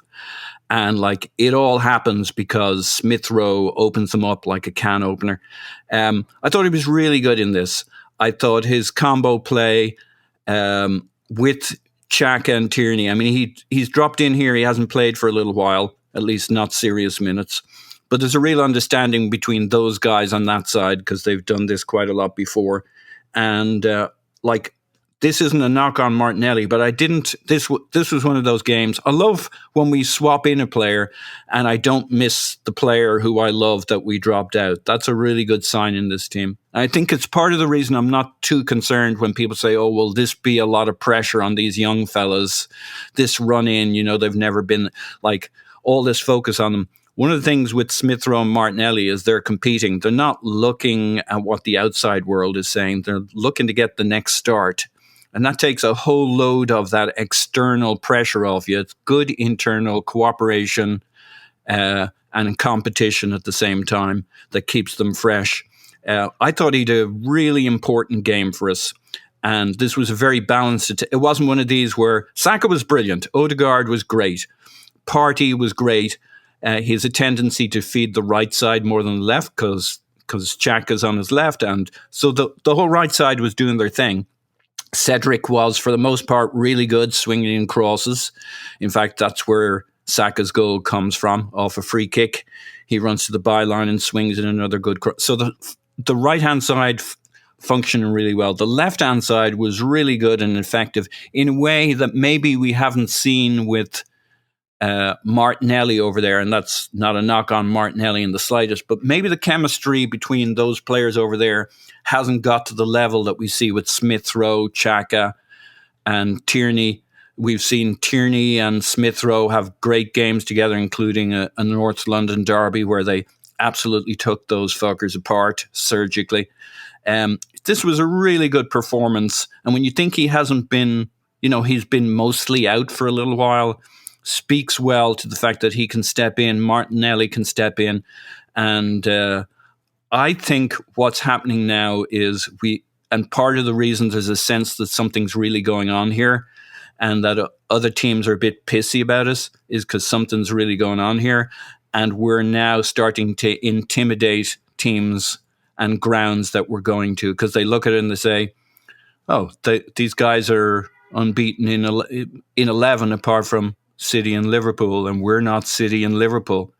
And like it all happens because Smith Rowe opens them up like a can opener. I thought he was really good in this. I thought his combo play with Xhaka and Tierney. I mean, he's dropped in here. He hasn't played for a little while, at least not serious minutes. But there's a real understanding between those guys on that side because they've done this quite a lot before. And this isn't a knock on Martinelli, but I didn't. This was one of those games. I love when we swap in a player and I don't miss the player who I love that we dropped out. That's a really good sign in this team. I think it's part of the reason I'm not too concerned when people say, "Oh, will this be a lot of pressure on these young fellas? This run in, they've never been like all this focus on them." One of the things with Smith Rowe and Martinelli is they're competing. They're not looking at what the outside world is saying. They're looking to get the next start. And that takes a whole load of that external pressure off you. It's good internal cooperation and competition at the same time that keeps them fresh. I thought he did a really important game for us. And this was a very balanced. It wasn't one of these where Saka was brilliant. Odegaard was great. Partey was great. He has a tendency to feed the right side more than the left because Xhaka's on his left. And so the whole right side was doing their thing. Cedric was, for the most part, really good swinging in crosses. In fact, that's where Saka's goal comes from, off a free kick. He runs to the byline and swings in another good cross. So the right-hand side functioning really well. The left-hand side was really good and effective in a way that maybe we haven't seen with Martinelli over there, and that's not a knock on Martinelli in the slightest, but maybe the chemistry between those players over there hasn't got to the level that we see with Smith Rowe, Xhaka, and Tierney. We've seen Tierney and Smith Rowe have great games together, including a North London derby where they absolutely took those fuckers apart surgically. This was a really good performance, and when you think he hasn't been, he's been mostly out for a little while, speaks well to the fact that he can step in, Martinelli can step in, and I think what's happening now is and part of the reason there's a sense that something's really going on here and that other teams are a bit pissy about us is because something's really going on here, and we're now starting to intimidate teams and grounds that we're going to because they look at it and they say, oh, these guys are unbeaten in 11 apart from City and Liverpool, and we're not City and Liverpool.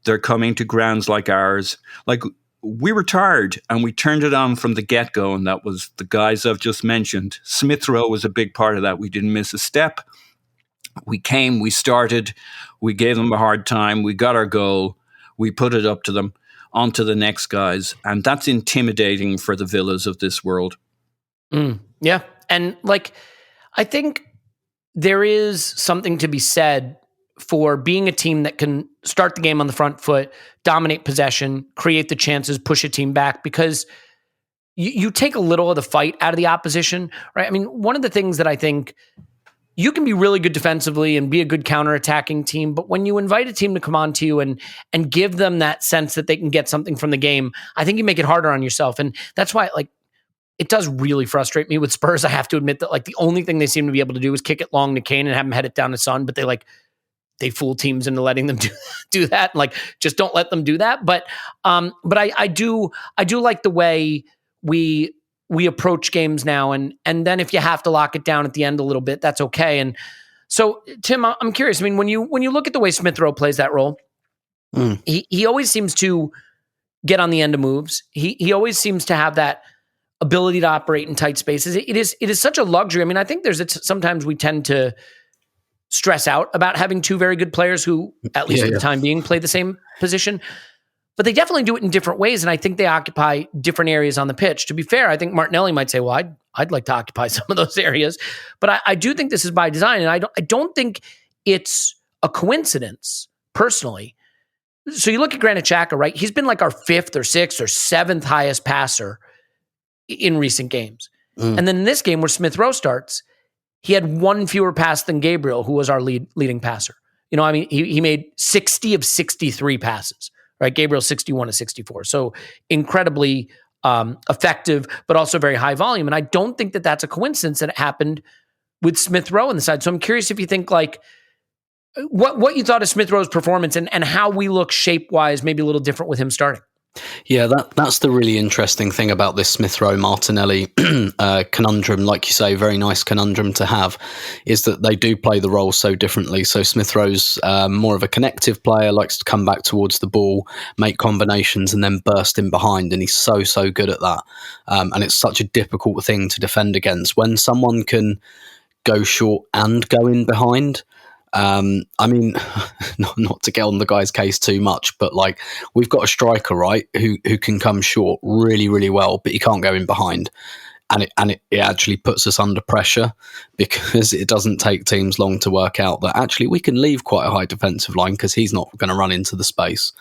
They're coming to grounds like ours. Like, we were tired and we turned it on from the get-go, and that was the guys I've just mentioned. Smith Rowe was a big part of that. We didn't miss a step. We came, we started, we gave them a hard time, we got our goal, we put it up to them, on to the next guys, and that's intimidating for the Villas of this world. Yeah, and I think there is something to be said for being a team that can start the game on the front foot, dominate possession, create the chances, push a team back, because you take a little of the fight out of the opposition, right? I mean, one of the things that I think you can be really good defensively and be a good counterattacking team, but when you invite a team to come on to you and give them that sense that they can get something from the game, I think you make it harder on yourself. And that's why, it does really frustrate me with Spurs. I have to admit that the only thing they seem to be able to do is kick it long to Kane and have him head it down to Son, but they fool teams into letting them do that. Just don't let them do that. But I do like the way we approach games now, and then if you have to lock it down at the end a little bit, that's okay. And so, Tim, I'm curious. I mean, when you look at the way Smith Rowe plays that role, he always seems to get on the end of moves. He always seems to have that ability to operate in tight spaces. It is such a luxury. I mean, I think sometimes we tend to stress out about having two very good players who, at least at the time being, play the same position. But they definitely do it in different ways, and I think they occupy different areas on the pitch. To be fair, I think Martinelli might say, well, I'd like to occupy some of those areas. But I do think this is by design, and I don't think it's a coincidence, personally. So you look at Granit Xhaka, right? He's been our fifth or sixth or seventh highest passer in recent games. And then in this game where Smith Rowe starts, he had one fewer pass than Gabriel, who was our leading passer. He made 60 of 63 passes, right? Gabriel 61 of 64. So incredibly effective, but also very high volume. And I don't think that that's a coincidence that it happened with Smith Rowe on the side. So I'm curious if you think what you thought of Smith Rowe's performance and how we look shape-wise, maybe a little different with him starting. Yeah, that's the really interesting thing about this Smith Rowe Martinelli conundrum. Like you say, very nice conundrum to have, is that they do play the role so differently. So Smith Rowe's more of a connective player, likes to come back towards the ball, make combinations, and then burst in behind. And he's so good at that. And it's such a difficult thing to defend against when someone can go short and go in behind. I mean, not to get on the guy's case too much, but like we've got a striker, right, who can come short really well, but he can't go in behind. And it actually puts us under pressure because it doesn't take teams long to work out that actually we can leave quite a high defensive line because he's not going to run into the space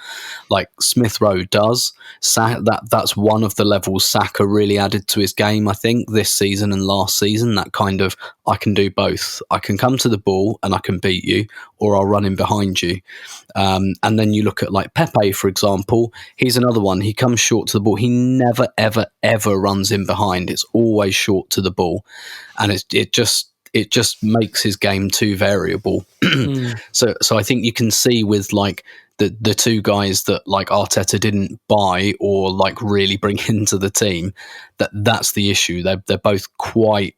like Smith Rowe does. That's one of the levels Saka really added to his game, I think, this season and last season. That kind of, I can do both. I can come to the ball and I can beat you, or I'll run in behind you. And then you look at like Pepe, for example. He's another one. He comes short to the ball. He never, ever runs in behind. It's always short to the ball. And it just makes his game too variable. So I think you can see with like the two guys that like Arteta didn't buy or like really bring into the team, that's the issue. They're both quite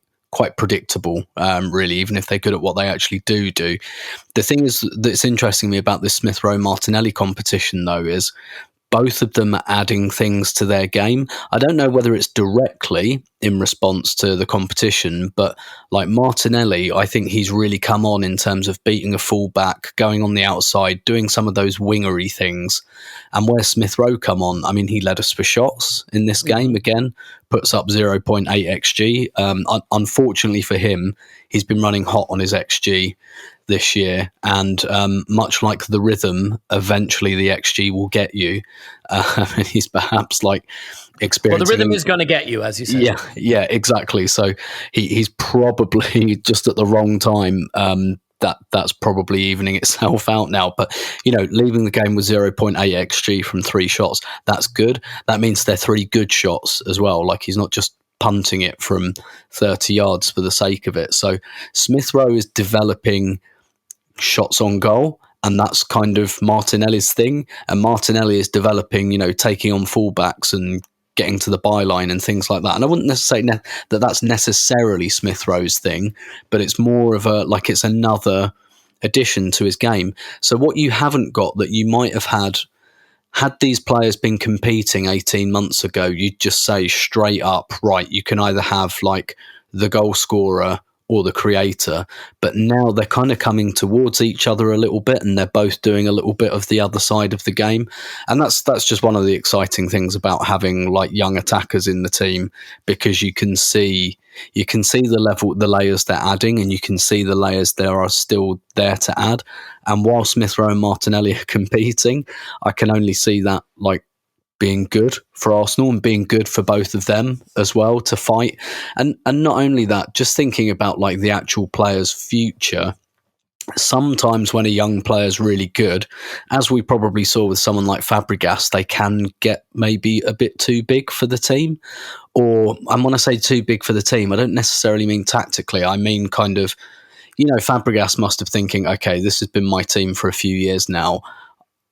predictable, really, even if they're good at what they actually do. The thing is that's interesting me about this Smith Rowe Martinelli competition, though, is both of them are adding things to their game. I don't know whether it's directly in response to the competition, but like Martinelli, I think he's really come on in terms of beating a fullback, going on the outside, doing some of those wingery things. And where Smith Rowe come on, I mean, he led us for shots in this game again, puts up 0.8 XG. Unfortunately for him, he's been running hot on his XG this year, and much like the rhythm, eventually the XG will get you. And he's perhaps like experiencing. Well, the rhythm is going to get you, as you said. Yeah, exactly. So he's probably just at the wrong time. That's probably evening itself out now. But, you know, leaving the game with 0.8 XG from 3 shots, that's good. That means they're 3 good shots as well. Like he's not just punting it from 30 yards for the sake of it. So Smith Rowe is developing shots on goal, and that's kind of Martinelli's thing. And Martinelli is developing, you know, taking on fullbacks and getting to the byline and things like that. And I wouldn't necessarily say that that's necessarily Smith Rowe's thing, but it's more of a, like, it's another addition to his game. So what you haven't got that you might have had these players been competing 18 months ago, you'd just say straight up, right, you can either have like the goal scorer or the creator, but now they're kind of coming towards each other a little bit, and they're both doing a little bit of the other side of the game. And that's just one of the exciting things about having like young attackers in the team, because you can see the layers they're adding, and you can see the layers there are still there to add. And while Smith Rowe and Martinelli are competing, I can only see that like being good for Arsenal and being good for both of them as well to fight. And not only that, just thinking about like the actual player's future. Sometimes when a young player's really good, as we probably saw with someone like Fabregas, they can get maybe a bit too big for the team. Or, and when I say too big for the team, I don't necessarily mean tactically. I mean kind of, you know, Fabregas must have thinking, okay, this has been my team for a few years now.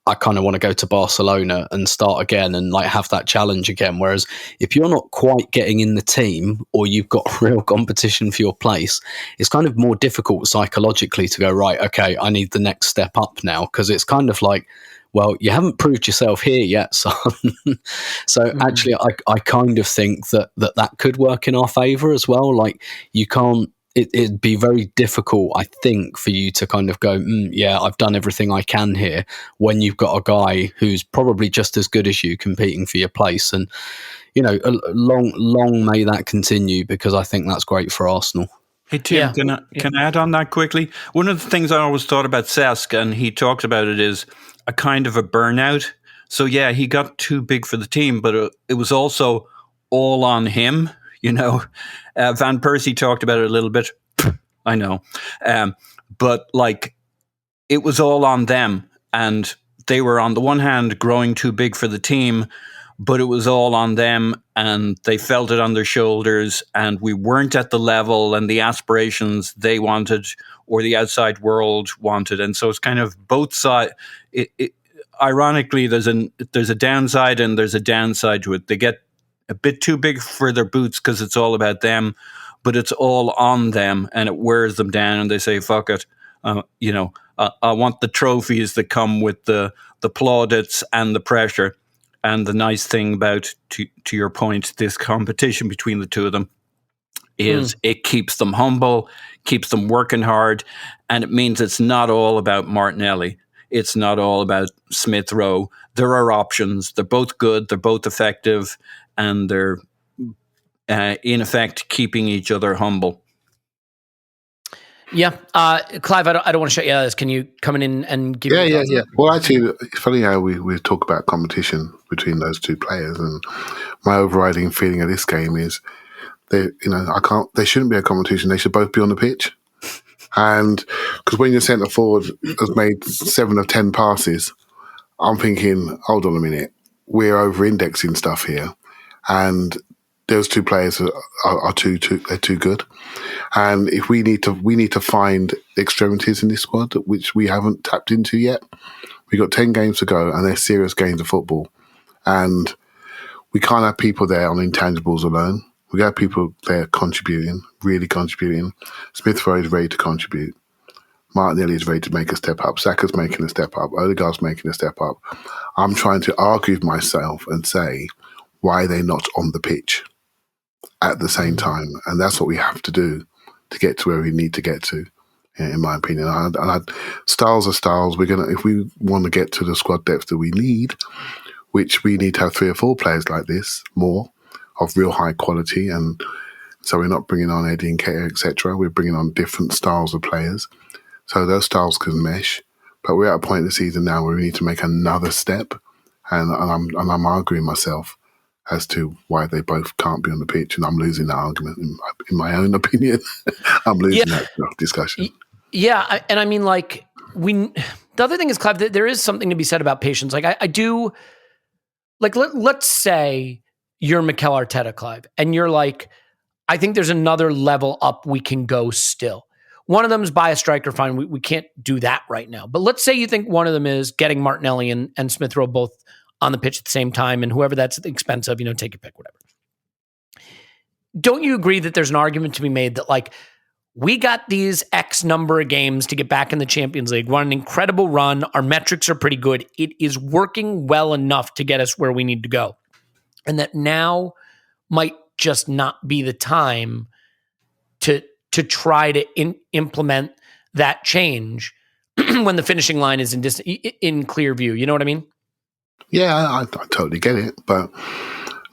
I kind of want to go to Barcelona and start again and like have that challenge again. Whereas if you're not quite getting in the team, or you've got real competition for your place, it's kind of more difficult psychologically to go, right, okay, I need the next step up now. Because it's kind of like, well, you haven't proved yourself here yet, son. So actually, I kind of think that could work in our favour as well. Like you can't, it'd be very difficult, I think, for you to kind of go, yeah, I've done everything I can here, when you've got a guy who's probably just as good as you competing for your place. And, you know, long may that continue, because I think that's great for Arsenal. Hey, Tim, can I add on that quickly? One of the things I always thought about Cesc, and he talked about it, is a kind of a burnout. So, yeah, he got too big for the team, but it was also all on him. You know, Van Persie talked about it a little bit. I know. But like, it was all on them. And they were, on the one hand, growing too big for the team, but it was all on them and they felt it on their shoulders, and we weren't at the level and the aspirations they wanted or the outside world wanted. And so it's kind of both sides. Ironically, there's a downside and there's a downside to it. They get a bit too big for their boots because it's all about them, but it's all on them and it wears them down, and they say, fuck it. I want the trophies that come with the plaudits and the pressure. And the nice thing about, to your point, this competition between the two of them is it keeps them humble, keeps them working hard, and it means it's not all about Martinelli. It's not all about Smith Rowe. There are options. They're both good. They're both effective, and they're in effect keeping each other humble. Yeah. Clive, I don't want to shut you out of this. Can you come in and give me your thoughts? Yeah. Well, actually, it's funny how we talk about competition between those two players, and my overriding feeling of this game is they shouldn't be a competition. They should both be on the pitch. And because when your centre forward has made 7 of 10 passes, I'm thinking, hold on a minute, we're over-indexing stuff here, and those two players are too good. And if we need to find extremities in this squad, which we haven't tapped into yet. We've got 10 games to go, and they're serious games of football. And we can't have people there on intangibles alone. We got people there contributing, really contributing. Smith Rowe is ready to contribute. Martinelli is ready to make a step up. Saka's making a step up. Odegaard's making a step up. I'm trying to argue with myself and say, why are they not on the pitch at the same time? And that's what we have to do to get to where we need to get to, in my opinion. Styles are styles. If we want to get to the squad depth that we need, which we need to have 3 or 4 players like this, more of real high quality, and so we're not bringing on Eddie and Nketiah, etc. We're bringing on different styles of players, so those styles can mesh. But we're at a point in the season now where we need to make another step, and I'm arguing myself as to why they both can't be on the pitch, and I'm losing that argument in my own opinion. I'm losing that discussion. Yeah, and I mean, like, the other thing is, Clive, that there is something to be said about patience. Like, I do, like, let's say you're Mikel Arteta, Clive, and you're like, I think there's another level up we can go still. One of them is buy a striker, fine. We can't do that right now. But let's say you think one of them is getting Martinelli and Smith Rowe both on the pitch at the same time, and whoever that's at the expense of, take your pick, whatever. Don't you agree that there's an argument to be made that, like, we got these X number of games to get back in the Champions League, run an incredible run, our metrics are pretty good, it is working well enough to get us where we need to go, and that now might just not be the time to try to implement that change when the finishing line is in clear view? You know what I mean? Yeah, I totally get it, but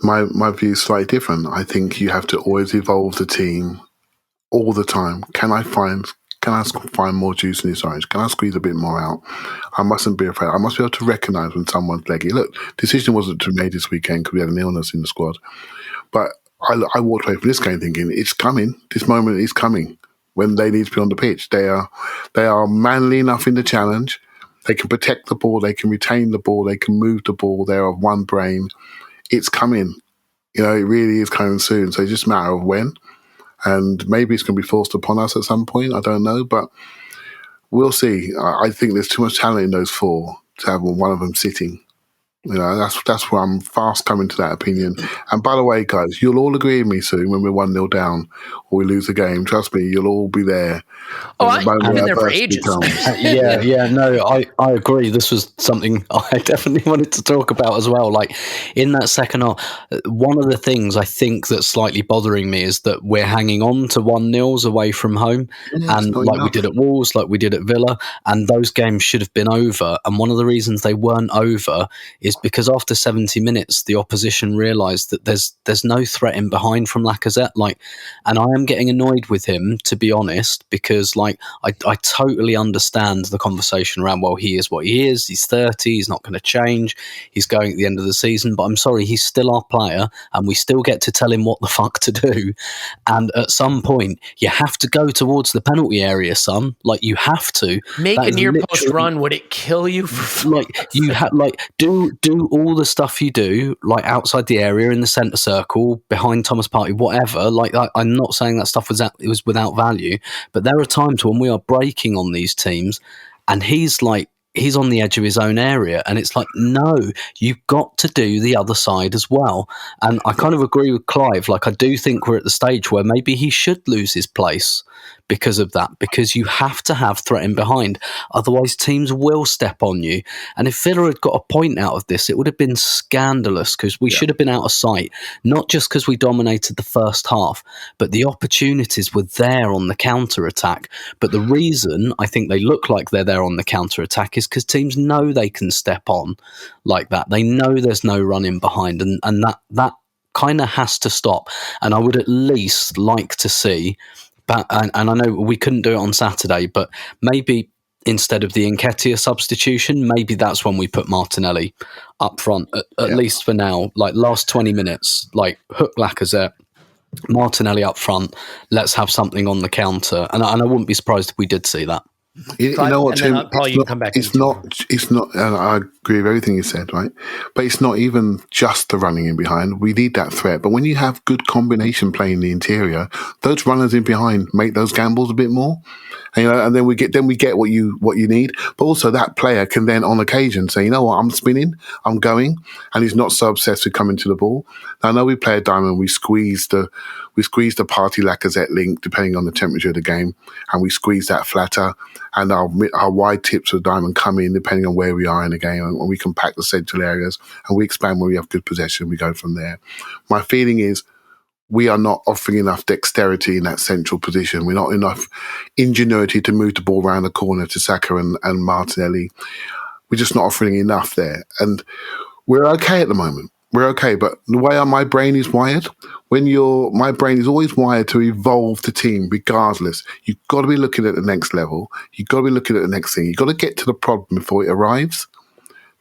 my view is slightly different. I think you have to always evolve the team all the time. Can I find more juice in this orange? Can I squeeze a bit more out? I mustn't be afraid. I must be able to recognise when someone's leggy. Look, decision wasn't to be made this weekend because we had an illness in the squad, but I walked away from this game thinking it's coming. This moment is coming when they need to be on the pitch. They are manly enough in the challenge. They can protect the ball. They can retain the ball. They can move the ball. They're of one brain. It's coming. It really is coming soon. So it's just a matter of when. And maybe it's going to be forced upon us at some point. I don't know. But we'll see. I think there's too much talent in those 4 to have one of them sitting. That's where I'm fast coming to that opinion. And by the way, guys, you'll all agree with me soon when we're 1-0 down or we lose the game. Trust me, you'll all be there. I've been there for ages. I agree. This was something I definitely wanted to talk about as well. Like, in that second half, one of the things I think that's slightly bothering me is that we're hanging on to 1-0s away from home, and like we did at Wolves, like we did at Villa, and those games should have been over. And one of the reasons they weren't over is because after 70 minutes, the opposition realised that there's no threat in behind from Lacazette. And I am getting annoyed with him, to be honest, because because like I totally understand the conversation around, well, he is what he is, he's 30, he's not going to change, he's going at the end of the season, but I'm sorry, he's still our player and we still get to tell him what the fuck to do. And at some point you have to go towards the penalty area, son. Like, you have to make a near post run. Would it kill you for like you have like do all the stuff you do, like outside the area, in the centre circle, behind Thomas Partey, whatever. Like, I'm not saying that stuff was without value, but there are times when we are breaking on these teams and he's on the edge of his own area, and it's like, no, you've got to do the other side as well. And I kind of agree with Clive. Like, I do think we're at the stage where maybe he should lose his place because of that, because you have to have threat in behind. Otherwise, teams will step on you. And if Villa had got a point out of this, it would have been scandalous, because we should have been out of sight, not just because we dominated the first half, but the opportunities were there on the counter-attack. But the reason I think they look like they're there on the counter-attack is because teams know they can step on like that. They know there's no running behind, and that kind of has to stop. And I would at least like to see, and I know we couldn't do it on Saturday, but maybe instead of the Nketiah substitution, maybe that's when we put Martinelli up front, at least for now. Like, last 20 minutes, like, hook Lacazette, Martinelli up front, let's have something on the counter. And I wouldn't be surprised if we did see that. You know what, Tim? Paul, you can come back. It's not, and I agree with everything you said, right? But it's not even just the running in behind. We need that threat. But when you have good combination play in the interior, those runners in behind make those gambles a bit more. And, and then we get what you need. But also that player can then, on occasion, say, you know what, I'm spinning, I'm going, and he's not so obsessed with coming to the ball. Now, I know we play a diamond, we squeeze the Partey Lacazette link depending on the temperature of the game, and we squeeze that flatter, and our wide tips of the diamond come in depending on where we are in the game, and we compact the central areas, and we expand when we have good possession. We go from there. My feeling is we are not offering enough dexterity in that central position. We're not enough ingenuity to move the ball around the corner to Saka and Martinelli. We're just not offering enough there. And we're okay at the moment. We're okay. But the way my brain is wired, my brain is always wired to evolve the team regardless. You've got to be looking at the next level. You've got to be looking at the next thing. You've got to get to the problem before it arrives.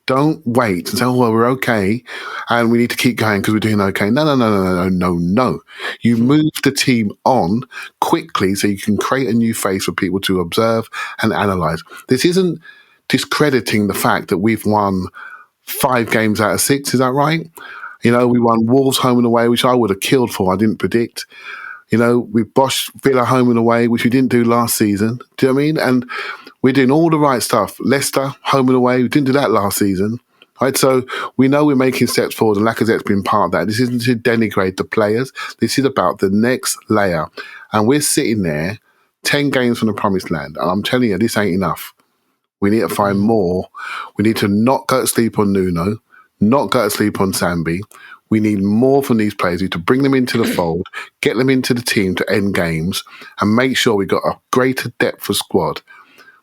Don't wait and say, oh, well, we're okay and we need to keep going because we're doing okay. No. You move the team on quickly so you can create a new phase for people to observe and analyse. This isn't discrediting the fact that we've won 5 games out of 6. Is that right? We won Wolves home and away, which I would have killed for. I didn't predict. We boshed Villa home and away, which we didn't do last season. Do you know what I mean? And we're doing all the right stuff. Leicester, home and away, we didn't do that last season. Right? So we know we're making steps forward, and Lacazette's been part of that. This isn't to denigrate the players. This is about the next layer. And we're sitting there 10 games from the promised land. And I'm telling you, this ain't enough. We need to find more. We need to not go to sleep on Nuno, not go to sleep on Sambi. We need more from these players. We need to bring them into the fold, get them into the team to end games, and make sure we've got a greater depth of squad.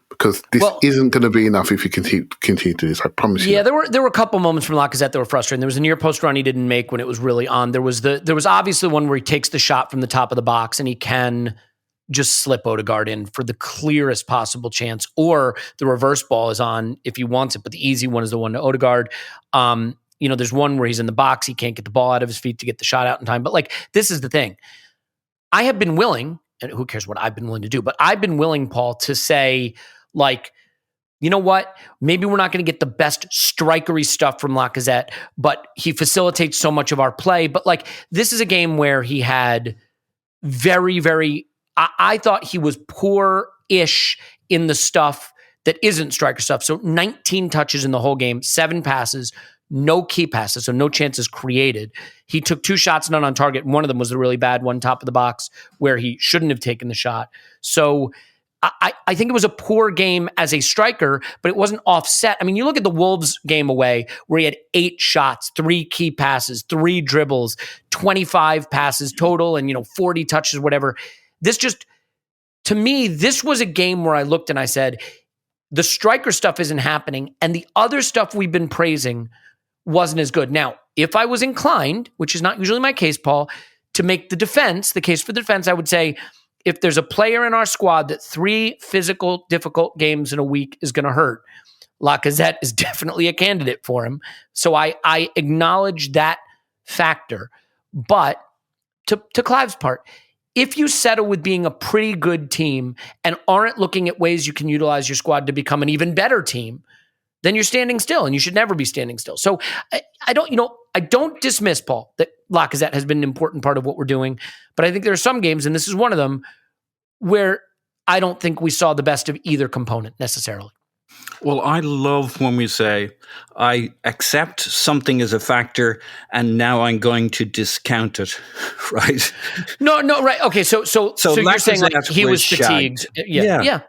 Because this isn't going to be enough if you continue to do this. I promise you. Yeah, there were a couple moments from Lacazette that were frustrating. There was a near post run he didn't make when it was really on. There was obviously one where he takes the shot from the top of the box and he can just slip Odegaard in for the clearest possible chance, or the reverse ball is on if he wants it, but the easy one is the one to Odegaard. There's one where he's in the box, he can't get the ball out of his feet to get the shot out in time. But this is the thing. I have been willing, and who cares what I've been willing to do, but I've been willing, Paul, to say, you know what? Maybe we're not going to get the best strikery stuff from Lacazette, but he facilitates so much of our play. But this is a game where he had very, very, I thought he was poor-ish in the stuff that isn't striker stuff. So 19 touches in the whole game, 7 passes, no key passes, so no chances created. He took 2 shots, none on target. One of them was a really bad one, top of the box, where he shouldn't have taken the shot. So I think it was a poor game as a striker, but it wasn't offset. I mean, you look at the Wolves game away where he had 8 shots, 3 key passes, 3 dribbles, 25 passes total, and 40 touches, whatever. To me, this was a game where I looked and I said, the striker stuff isn't happening, and the other stuff we've been praising wasn't as good. Now, if I was inclined, which is not usually my case, Paul, to make the case for the defense, I would say, if there's a player in our squad that 3 physical, difficult games in a week is going to hurt, Lacazette is definitely a candidate for him. So I acknowledge that factor. But to Clive's part, if you settle with being a pretty good team and aren't looking at ways you can utilize your squad to become an even better team, then you're standing still, and you should never be standing still. So I don't dismiss, Paul, that Lacazette has been an important part of what we're doing, but I think there are some games, and this is one of them, where I don't think we saw the best of either component necessarily. Well, I love when we say, I accept something as a factor and now I'm going to discount it, right? No, right. Okay, so you're saying like he was fatigued. Shagged. Yeah.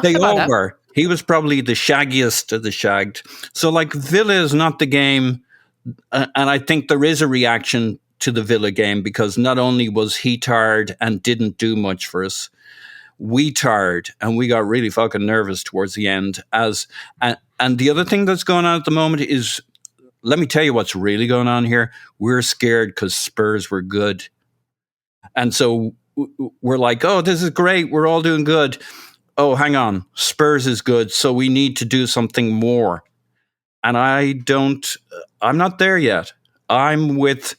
They all were. He was probably the shaggiest of the shagged. So like Villa is not the game, and I think there is a reaction to the Villa game because not only was he tired and didn't do much for us, we tired and we got really fucking nervous towards the end. And the other thing that's going on at the moment is, let me tell you what's really going on here. We're scared because Spurs were good. And so we're like, oh, this is great. We're all doing good. Oh, hang on. Spurs is good. So we need to do something more. And I'm not there yet. I'm with,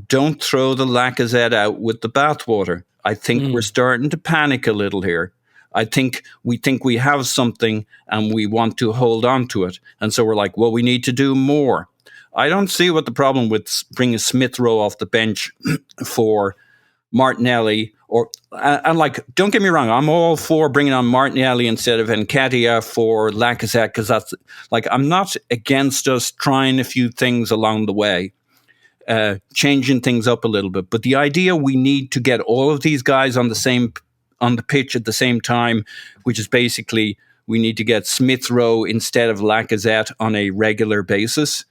don't throw the Lacazette out with the bathwater. I think we're starting to panic a little here. I think we have something and we want to hold on to it. And so we're like, well, we need to do more. I don't see what the problem with bringing Smith Rowe off the bench for Martinelli and like, don't get me wrong, I'm all for bringing on Martinelli instead of Nketiah for Lacazette because that's like, I'm not against us trying a few things along the way. Changing things up a little bit. But the idea we need to get all of these guys on the pitch at the same time, which is basically we need to get Smith Rowe instead of Lacazette on a regular basis.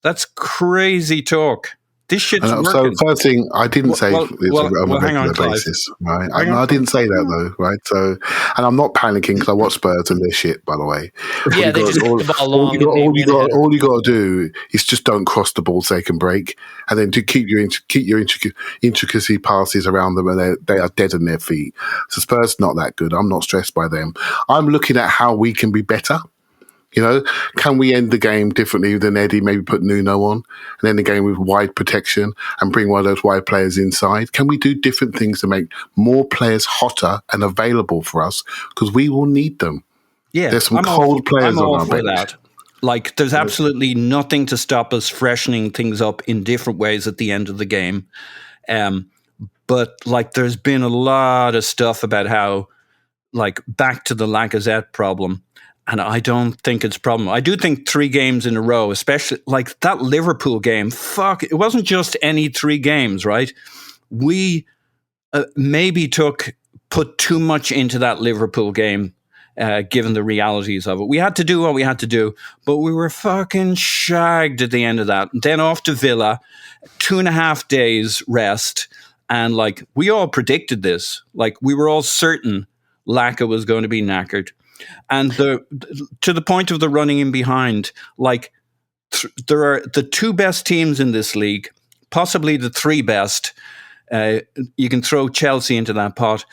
That's crazy talk. This shit's working. So first thing, I didn't say it's on a regular basis, right? I didn't say that though, right? So, and I'm not panicking because I watch Spurs and they're shit, by the way. Yeah, they just kick the ball long. All you got to do is just don't cross the ball so they can break, and then to keep your intricacy passes around them, and they are dead on their feet. So Spurs not that good. I'm not stressed by them. I'm looking at how we can be better. You know, can we end the game differently than Eddie? Maybe put Nuno on and end the game with wide protection and bring one of those wide players inside. Can we do different things to make more players hotter and available for us? Because we will need them. Yeah, there's some cold players on our bench. That. Like, there's absolutely nothing to stop us freshening things up in different ways at the end of the game. But like, there's been a lot of stuff about how, like, back to the Lacazette problem. And I don't think it's a problem. I do think 3 games in a row, especially like that Liverpool game, it wasn't just any 3 games, right? We maybe put too much into that Liverpool game, given the realities of it. We had to do what we had to do, but we were fucking shagged at the end of that. And then off to Villa, 2.5 days rest. And like, we all predicted this. Like, we were all certain Laka was going to be knackered. And to the point of the running in behind, like there are the 2 best teams in this league, possibly the 3 best. You can throw Chelsea into that pot.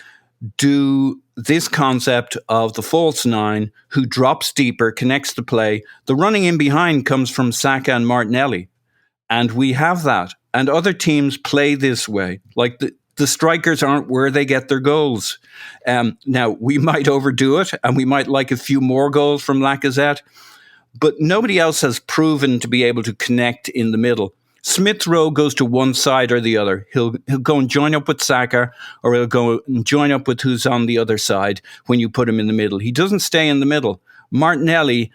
Do this concept of the false 9 who drops deeper, connects the play. The running in behind comes from Saka and Martinelli. And we have that. And other teams play this way. Like the strikers aren't where they get their goals. Now, we might overdo it, and we might like a few more goals from Lacazette, but nobody else has proven to be able to connect in the middle. Smith Rowe goes to one side or the other. He'll go and join up with Saka, or he'll go and join up with who's on the other side when you put him in the middle. He doesn't stay in the middle. Martinelli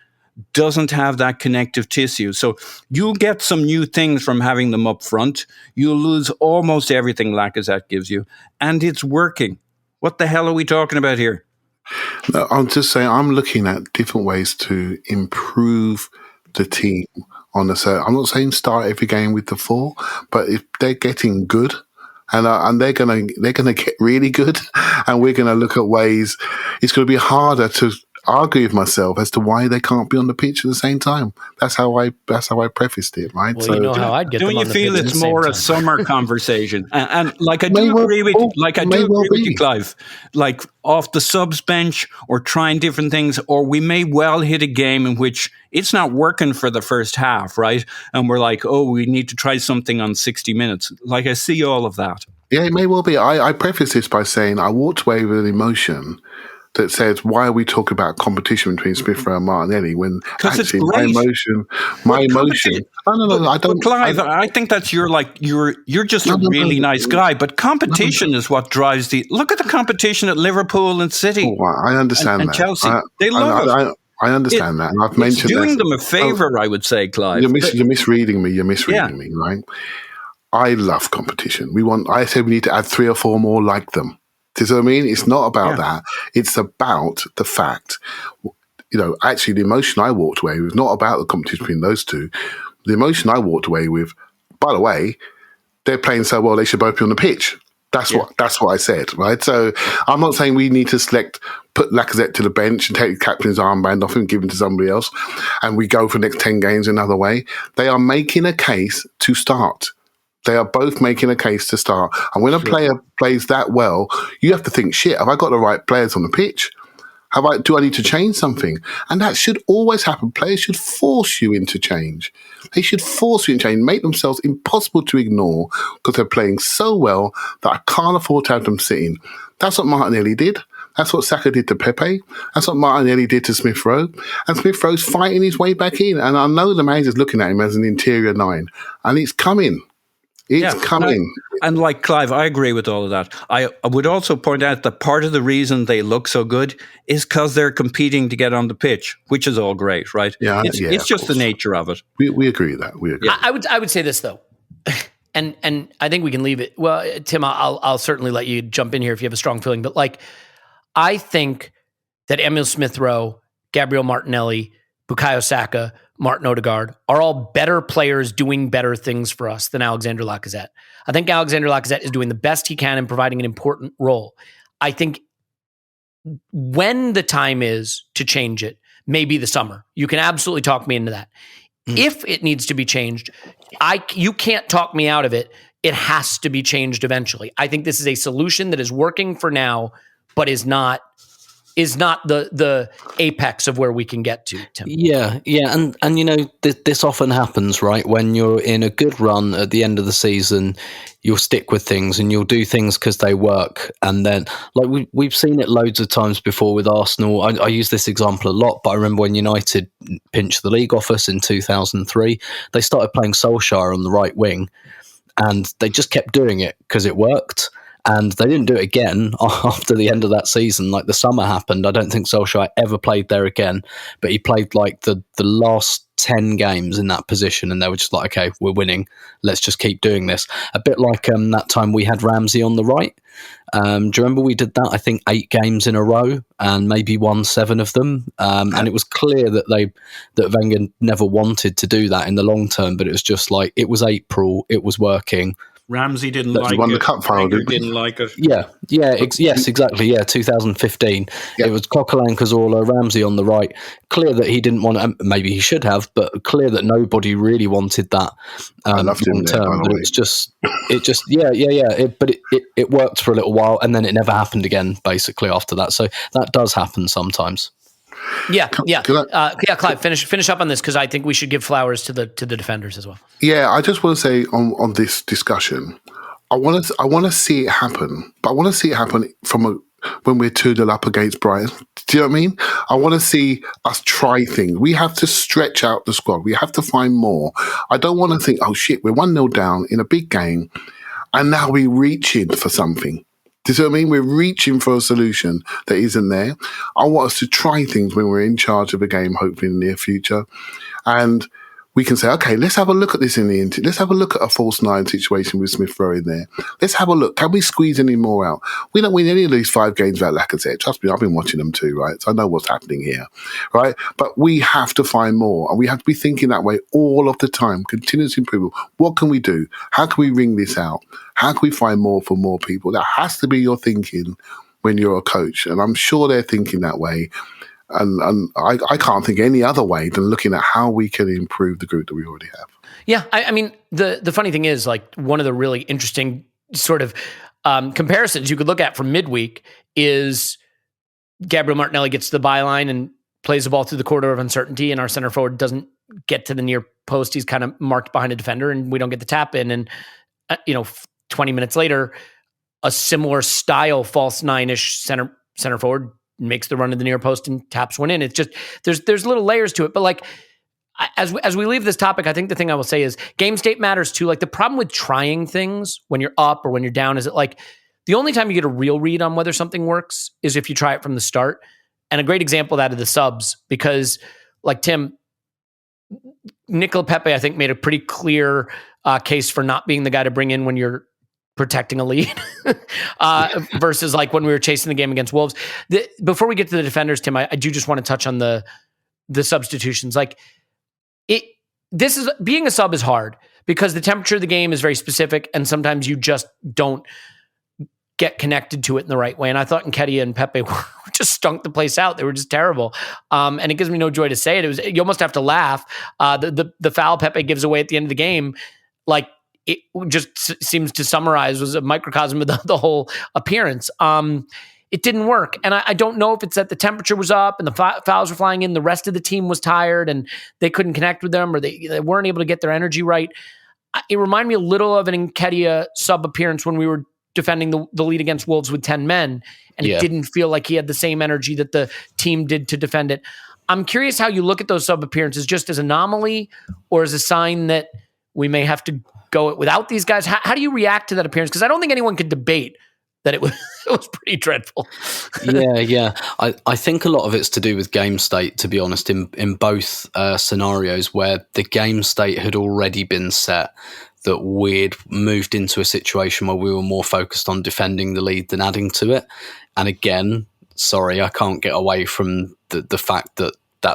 doesn't have that connective tissue. So you'll get some new things from having them up front. You'll lose almost everything Lacazette gives you. And it's working. What the hell are we talking about here? No, I'm just saying I'm looking at different ways to improve the team on a certain. I'm not saying start every game with the 4, but if they're getting good and they're gonna get really good, and we're gonna look at ways. It's going to be harder to. argue with myself as to why they can't be on the pitch at the same time. That's how I prefaced it, right? Well, you know how I'd get them Don't on you the feel pitch at it's the same more a time. summer conversation? And like I May do well- agree with oh, like I may do well agree with you, be. Clive. Like off the subs bench or trying different things, or we may well hit a game in which it's not working for the first half, right? And we're like, oh, we need to try something on 60 minutes. Like I see all of that. Yeah, it may well be. I preface this by saying I walked away with an emotion that says, why are we talking about competition between Smith Rowe and Martinelli when 'Cause it's actually great. my emotion. No, I don't. But Clive, I think that's you're just a really nice guy. But competition is what drives the. Look at the competition at Liverpool and City I understand and that. Chelsea. They love it. I understand that, and I've It's mentioned doing that. them a favor, I would say, Clive. You're misreading me. You're misreading me, right? I love competition. I said we need to add 3 or 4 more like them. Do you see what I mean? It's not about that. It's about the fact, actually the emotion I walked away with, not about the competition between those two. The emotion I walked away with, by the way, they're playing so well, they should both be on the pitch. That's what I said, right? So I'm not saying we need to put Lacazette to the bench and take the captain's armband off him and give him to somebody else, and we go for the next 10 games another way. They are making a case to start. They are both making a case to start. And when a player plays that well, you have to think, shit, have I got the right players on the pitch? Do I need to change something? And that should always happen. Players should force you into change. They should force you into change, make themselves impossible to ignore because they're playing so well that I can't afford to have them sitting. That's what Martinelli did. That's what Saka did to Pepe. That's what Martinelli did to Smith Rowe. And Smith Rowe's fighting his way back in. And I know the manager's looking at him as an interior 9. And it's coming. It's coming. And like Clive, I agree with all of that. I would also point out that part of the reason they look so good is because they're competing to get on the pitch, which is all great, right? Yeah, it's just the nature of it. We agree with that. We agree. I would say this though, and I think we can leave it. Well, Tim, I'll certainly let you jump in here if you have a strong feeling. But I think that Emil Smith Rowe, Gabriel Martinelli, Bukayo Saka, Martin Odegaard are all better players doing better things for us than Alexander Lacazette. I think Alexander Lacazette is doing the best he can in providing an important role. I think when the time is to change it, maybe the summer. You can absolutely talk me into that. If it needs to be changed, you can't talk me out of it. It has to be changed eventually. I think this is a solution that is working for now, but is not the apex of where we can get to, Tim. Yeah, and this often happens, right? When you're in a good run at the end of the season, you'll stick with things and you'll do things because they work. And then, we've seen it loads of times before with Arsenal. I use this example a lot, but I remember when United pinched the league off us in 2003, they started playing Solskjaer on the right wing, and they just kept doing it because it worked. And they didn't do it again after the end of that season. The summer happened. I don't think Solskjaer ever played there again, but he played the last 10 games in that position, and they were just like, okay, we're winning. Let's just keep doing this. A bit like that time we had Ramsey on the right. Do you remember we did that? I think 8 games in a row, and maybe won 7 of them. And it was clear that Wenger never wanted to do that in the long term, but it was just it was April, it was working. Ramsey didn't like won it. the cup final, didn't like it. Yes, exactly. Yeah, 2015. Yeah. It was Coquelin, Cazorla, Ramsey on the right. Clear that he didn't want to, maybe he should have, but clear that nobody really wanted that I loved him long there, term. by the But way. It worked for a little while, and then it never happened again, basically, after that. So that does happen sometimes. Clive, finish up on this because I think we should give flowers to the defenders as well. Yeah, I just want to say on this discussion, I want to see it happen, but I want to see it happen when we're 2-0 up against Brighton. Do you know what I mean? I want to see us try things. We have to stretch out the squad. We have to find more. I don't want to think, oh shit, we're 1-0 down in a big game, and now we're reaching for something. Do you see what I mean? We're reaching for a solution that isn't there. I want us to try things when we're in charge of a game, hopefully in the near future. And we can say, okay, let's have a look at this let's have a look at a false 9 situation with Smith Rowe in there. Let's have a look. Can we squeeze any more out? We don't win any of these 5 games without Lacazette. Trust me, I've been watching them too, right? So I know what's happening here, right? But we have to find more, and we have to be thinking that way all of the time. Continuous improvement. What can we do? How can we wring this out? How can we find more for more people? That has to be your thinking when you're a coach, and I'm sure they're thinking that way. And I can't think any other way than looking at how we can improve the group that we already have. Yeah, I mean, the funny thing is, like, one of the really interesting sort of comparisons you could look at from midweek is Gabriel Martinelli gets to the byline and plays the ball through the corridor of uncertainty, and our center forward doesn't get to the near post. He's kind of marked behind a defender, and we don't get the tap in. And 20 minutes later, a similar style false nine-ish center forward makes the run to the near post and taps one in. It's just there's little layers to it, but like as we leave this topic, I think the thing I will say is game state matters too. Like the problem with trying things when you're up or when you're down is that like the only time you get a real read on whether something works is if you try it from the start. And a great example of that are the subs, because like Tim, Nicola Pepe, I think, made a pretty clear case for not being the guy to bring in when you're protecting a lead versus like when we were chasing the game against Wolves. Before we get to the defenders, Tim, I do just want to touch on the substitutions. Like being a sub is hard because the temperature of the game is very specific, and sometimes you just don't get connected to it in the right way. And I thought Nketiah and Pepe just stunk the place out. They were just terrible. And it gives me no joy to say it. You almost have to laugh. The foul Pepe gives away at the end of the game, like it just seems to summarize, was a microcosm of the whole appearance. It didn't work. And I don't know if it's that the temperature was up and the fouls were flying in, the rest of the team was tired and they couldn't connect with them, or they weren't able to get their energy right. It reminded me a little of an Nketiah sub appearance when we were defending the lead against Wolves with 10 men, and it didn't feel like he had the same energy that the team did to defend it. I'm curious how you look at those sub appearances, just as anomaly or as a sign that we may have to go without these guys. How do you react to that appearance? Because I don't think anyone could debate that it was pretty dreadful. Yeah. I think a lot of it's to do with game state, to be honest, in both scenarios where the game state had already been set, that we'd moved into a situation where we were more focused on defending the lead than adding to it. And again, sorry, I can't get away from the fact that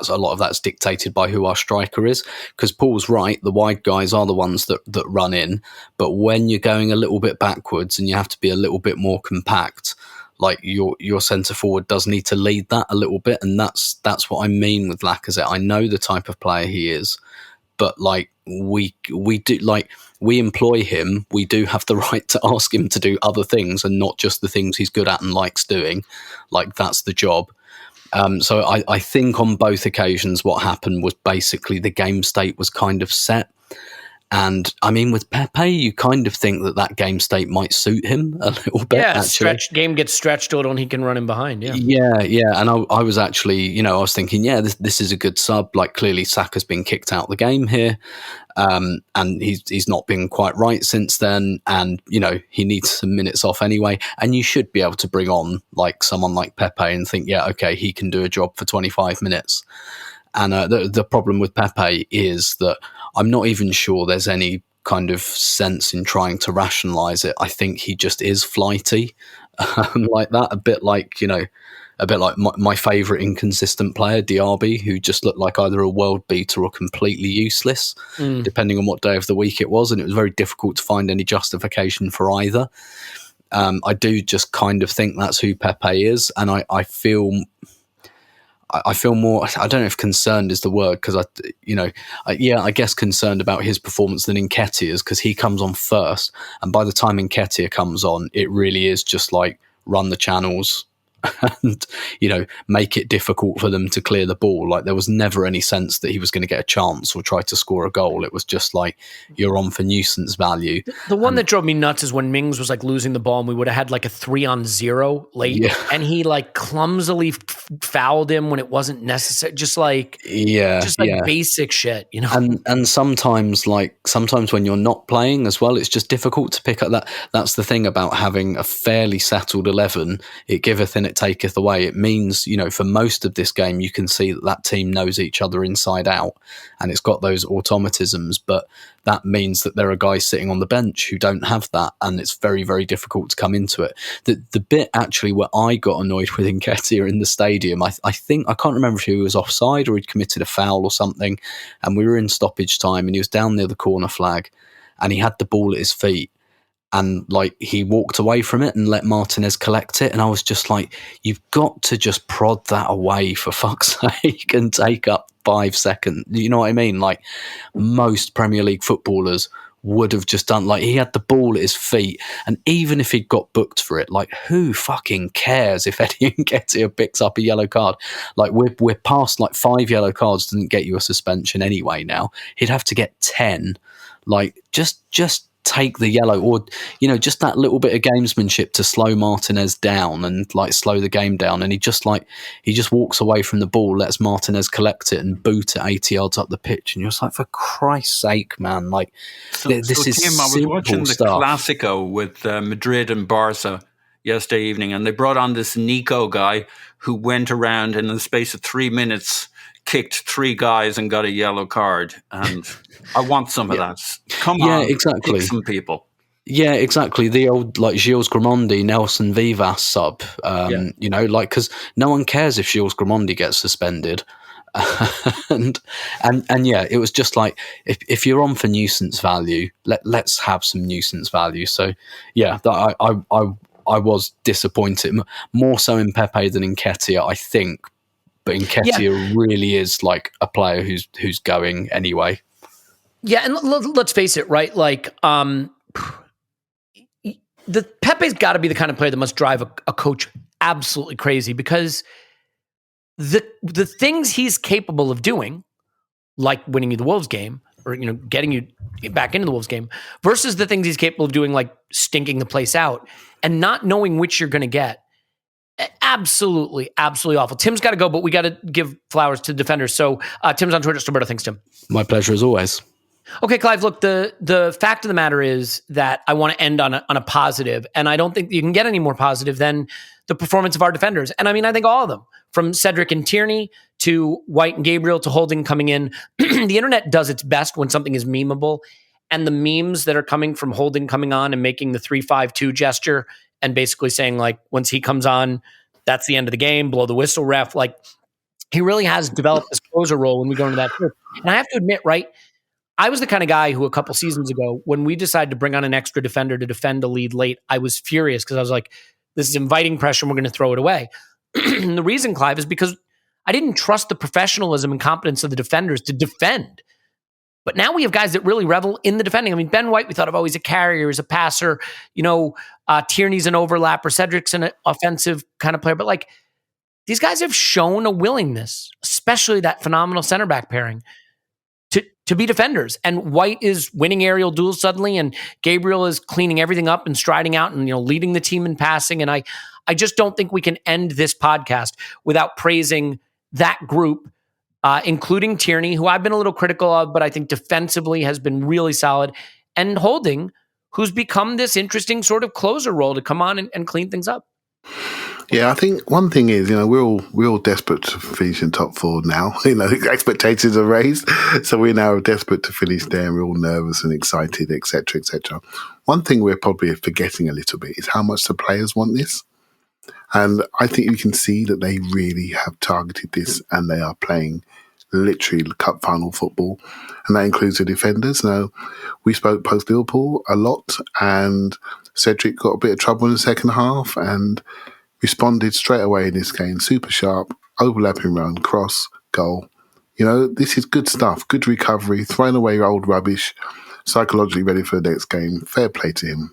a lot of that's dictated by who our striker is, because Paul's right, the wide guys are the ones that run in, but when you're going a little bit backwards and you have to be a little bit more compact, like your centre forward does need to lead that a little bit, and that's what I mean with Lacazette. I know the type of player he is, but like we do, like we employ him, we do have the right to ask him to do other things and not just the things he's good at and likes doing. Like that's the job. So I think on both occasions what happened was basically the game state was kind of set. And I mean, with Pepe, you kind of think that game state might suit him a little bit. Yeah, game gets stretched a little and he can run in behind. Yeah. And I was actually, I was thinking, this is a good sub. Like clearly Saka's been kicked out of the game here. And he's not been quite right since then. And, he needs some minutes off anyway. And you should be able to bring on like someone like Pepe and think, okay, he can do a job for 25 minutes. And the problem with Pepe is that I'm not even sure there's any kind of sense in trying to rationalise it. I think he just is flighty like that, a bit like my favourite inconsistent player, Diaby, who just looked like either a world beater or completely useless, depending on what day of the week it was. And it was very difficult to find any justification for either. I do just kind of think that's who Pepe is. And I feel more, I don't know if concerned is the word, because I guess concerned about his performance than Nketiah's, because he comes on first. And by the time Nketiah comes on, it really is just like run the channels and, make it difficult for them to clear the ball. Like there was never any sense that he was going to get a chance or try to score a goal. It was just like you're on for nuisance value. The one that drove me nuts is when Mings was like losing the ball and we would have had like a 3-on-0 late and he like clumsily fouled him when it wasn't necessary. Just like basic shit, And sometimes when you're not playing as well, it's just difficult to pick up that. That's the thing about having a fairly settled 11. It giveth and it taketh away. It means, for most of this game, you can see that team knows each other inside out and it's got those automatisms, but that means that there are guys sitting on the bench who don't have that, and it's very, very difficult to come into it. The bit actually where I got annoyed with Nketiah in the stadium, I think, I can't remember if he was offside or he'd committed a foul or something, and we were in stoppage time and he was down near the corner flag and he had the ball at his feet. and like he walked away from it and let Martinez collect it. And I was just like, you've got to just prod that away for fuck's sake and take up 5 seconds. You know what I mean? Like most Premier League footballers would have just done, like he had the ball at his feet, and even if he'd got booked for it, like who fucking cares if Eddie Nketiah picks up a yellow card? Like we're past like 5 yellow cards didn't get you a suspension anyway. Now he'd have to get 10. Like just take the yellow, or just that little bit of gamesmanship to slow Martinez down and like slow the game down. And he just walks away from the ball, lets Martinez collect it and boot it 80 yards up the pitch, and you're just like, for Christ's sake, man! Like this is Tim, I was simple watching stuff. the Clasico with Madrid and Barca yesterday evening, and they brought on this Nico guy who went around and in the space of 3 minutes kicked 3 guys and got a yellow card. And I want some of that. Come on, exactly. Kick some people. Yeah, exactly. The old like Gilles Gramondi, Nelson Vivas sub. Because no one cares if Gilles Gramondi gets suspended. and yeah, it was just like if you're on for nuisance value, let's have some nuisance value. So yeah, I was disappointed, more so in Pepe than in Nketiah, I think. But Nketiah really is like a player who's going anyway. Yeah, and let's face it, right? Like, the Pepe's got to be the kind of player that must drive a coach absolutely crazy, because the things he's capable of doing, like winning you the Wolves game or getting you back into the Wolves game, versus the things he's capable of doing, like stinking the place out and not knowing which you're going to get. Absolutely awful. Tim's got to go, but we got to give flowers to defenders. So Tim's on Twitter. Roberto, thanks, Tim. My pleasure as always. Okay, Clive, look, the fact of the matter is that I want to end on a positive, and I don't think you can get any more positive than the performance of our defenders. And I mean, I think all of them, from Cedric and Tierney to White and Gabriel to Holding coming in. The internet does its best when something is memeable, and the memes that are coming from Holding coming on and making the 3-5-2 gesture and basically saying, like, once he comes on, that's the end of the game, blow the whistle, ref. Like, he really has developed this closer role when we go into that shift. And I have to admit, right, I was the kind of guy who a couple seasons ago, when we decided to bring on an extra defender to defend a lead late, I was furious because I was like, this is inviting pressure and we're going to throw it away. And the reason, Clive, is because I didn't trust the professionalism and competence of the defenders to defend. But now we have guys that really revel in the defending. I mean, Ben White, we thought of always a carrier, as a passer. Tierney's an overlapper. Cedric's an offensive kind of player. But like, these guys have shown a willingness, especially that phenomenal center back pairing, to be defenders. And White is winning aerial duels suddenly, and Gabriel is cleaning everything up and striding out and leading the team in passing. And I just don't think we can end this podcast without praising that group. Including Tierney, who I've been a little critical of, but I think defensively has been really solid, and Holding, who's become this interesting sort of closer role to come on and clean things up. Yeah, I think one thing is, we're all desperate to finish in top 4 now. Expectations are raised, so we're now desperate to finish there, and we're all nervous and excited, etc., etc. One thing we're probably forgetting a little bit is how much the players want this. And I think you can see that they really have targeted this, and they are playing literally cup final football, and that includes the defenders. Now, we spoke post-Liverpool a lot, and Cedric got a bit of trouble in the second half and responded straight away in this game. Super sharp, overlapping run, cross, goal. This is good stuff, good recovery, throwing away old rubbish, psychologically ready for the next game. Fair play to him.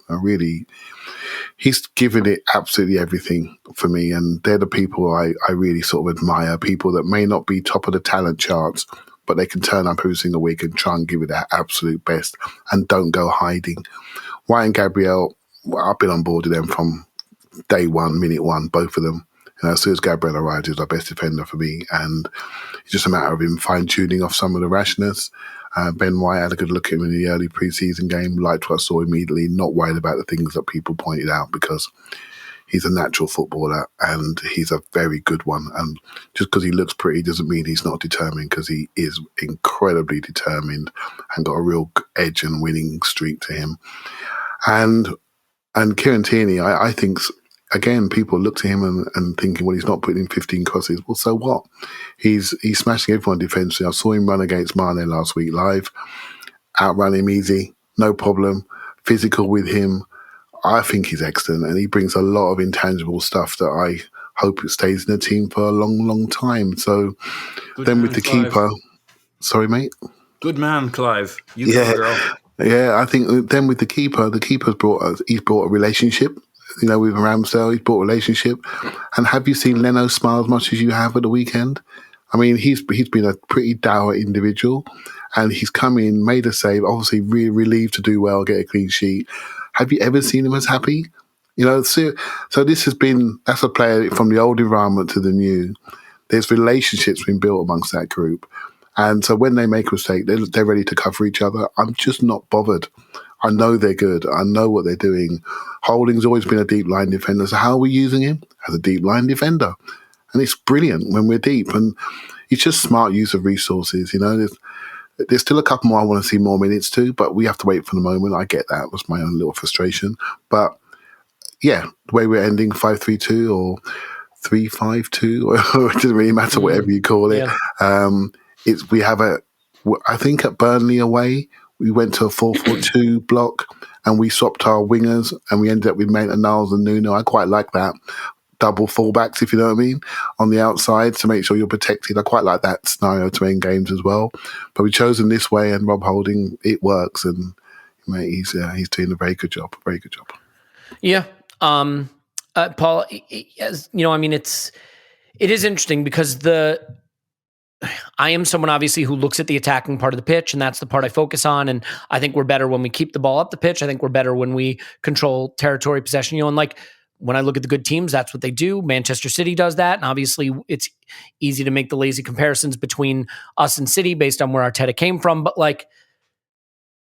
He's given it absolutely everything for me, and they're the people I really sort of admire, people that may not be top of the talent charts, but they can turn up every single week and try and give it their absolute best and don't go hiding. White and Gabriel, I've been on board with them from day one, minute one, both of them. As soon as Gabriel arrived, he was our best defender for me, and it's just a matter of him fine-tuning off some of the rashness. Ben White, had a good look at him in the early pre-season game, liked what I saw immediately, not worried about the things that people pointed out, because he's a natural footballer and he's a very good one. And just because he looks pretty doesn't mean he's not determined, because he is incredibly determined and got a real edge and winning streak to him. And Kieran Tierney, I think, again, people look to him and thinking, well, he's not putting in 15 crosses. Well, so what? He's smashing everyone defensively. I saw him run against Mane last week live. Outrun him easy, no problem. Physical with him. I think he's excellent, and he brings a lot of intangible stuff that I hope it stays in the team for a long, long time. So Good then man, with the Clive. keeper, sorry, mate. Good man, Clive. You Yeah. go, girl. Yeah, I think then with the keeper's he's brought a relationship. With Ramsdale, he's brought a relationship. And have you seen Leno smile as much as you have at the weekend? I mean, he's been a pretty dour individual, and he's come in, made a save, obviously really relieved to do well, get a clean sheet. Have you ever seen him as happy? So this that's a player from the old environment to the new. There's relationships being built amongst that group. And so when they make a mistake, they're ready to cover each other. I'm just not bothered. I know they're good. I know what they're doing. Holding's always been a deep line defender. So how are we using him? As a deep line defender. And it's brilliant when we're deep. And it's just smart use of resources. There's still a couple more I want to see more minutes to, but we have to wait for the moment. I get that. It was my own little frustration. But yeah, the way we're ending 5-3-2 or 3-5-2, it doesn't really matter, whatever you call it. Yeah. I think at Burnley away, we went to a 4-4-2 block and we swapped our wingers and we ended up with Maitland-Niles and Nuno. I quite like that. Double fullbacks, if you know what I mean, on the outside to make sure you're protected. I quite like that scenario to end games as well. But we've chosen this way, and Rob Holding, it works. And mate, he's doing a very good job. Very good job. Yeah. Paul, I mean, it is interesting because I am someone obviously who looks at the attacking part of the pitch, and that's the part I focus on. And I think we're better when we keep the ball up the pitch. I think we're better when we control territory possession, and like when I look at the good teams, that's what they do. Manchester City does that. And obviously it's easy to make the lazy comparisons between us and City based on where Arteta came from. But like,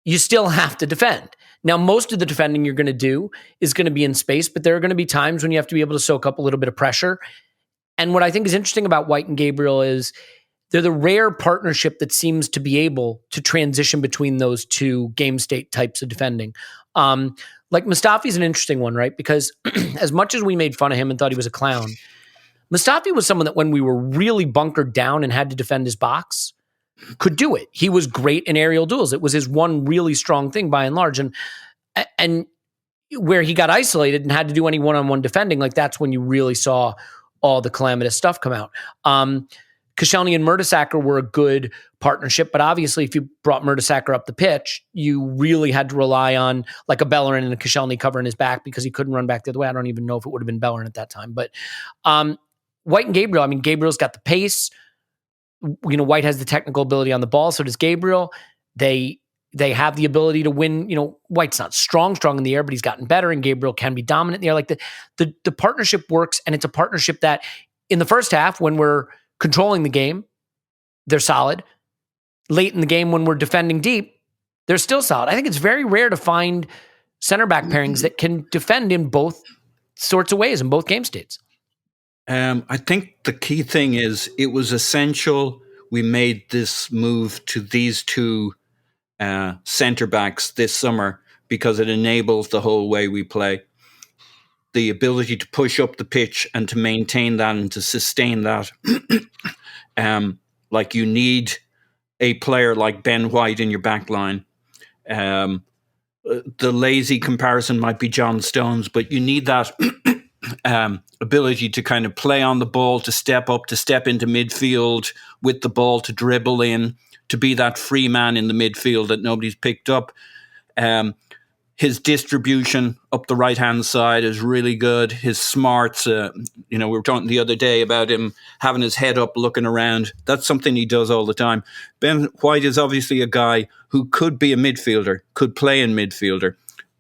you still have to defend. Now, most of the defending you're going to do is going to be in space, but there are going to be times when you have to be able to soak up a little bit of pressure. And what I think is interesting about White and Gabriel is they're the rare partnership that seems to be able to transition between those two game state types of defending. Like Mustafi's an interesting one, right? Because as much as we made fun of him and thought he was a clown, Mustafi was someone that when we were really bunkered down and had to defend his box, could do it. He was great in aerial duels. It was his one really strong thing by and large. And where he got isolated and had to do any one-on-one defending, like that's when you really saw all the calamitous stuff come out. Koscielny and Mertesacker were a good partnership, but obviously if you brought Mertesacker up the pitch, you really had to rely on like a Bellerin and a Koscielny covering his back because he couldn't run back the other way. I don't even know if it would have been Bellerin at that time. But White and Gabriel, I mean, Gabriel's got the pace. White has the technical ability on the ball, so does Gabriel. They have the ability to win. White's not strong in the air, but he's gotten better, and Gabriel can be dominant in the air. Like the partnership works, and it's a partnership that in the first half, when we're controlling the game, they're solid. Late in the game, when we're defending deep, they're still solid. I think it's very rare to find center back pairings that can defend in both sorts of ways in both game states. I think the key thing is it was essential we made this move to these two center backs this summer because it enables the whole way we play. The ability to push up the pitch and to maintain that and to sustain that. Like you need a player like Ben White in your back line. The lazy comparison might be John Stones, but you need that ability to kind of play on the ball, to step up, to step into midfield with the ball, to dribble in, to be that free man in the midfield that nobody's picked up. His distribution up the right-hand side is really good. His smarts, we were talking the other day about him having his head up, looking around. That's something he does all the time. Ben White is obviously a guy who could be a midfielder, could play in midfielder,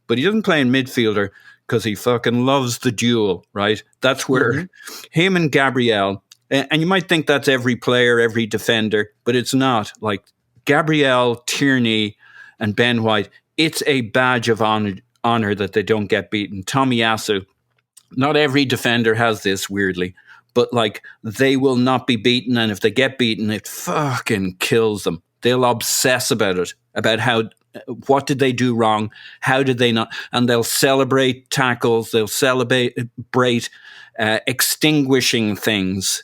but he doesn't play in midfielder because he fucking loves the duel, right? That's where him and Gabriel, and you might think that's every player, every defender, but it's not. Like Gabriel, Tierney, and Ben White, it's a badge of honor that they don't get beaten. Tomiyasu, not every defender has this, weirdly, but like they will not be beaten, and if they get beaten, it fucking kills them. They'll obsess about it, about what did they do wrong, how did they not, and they'll celebrate tackles, they'll celebrate extinguishing things.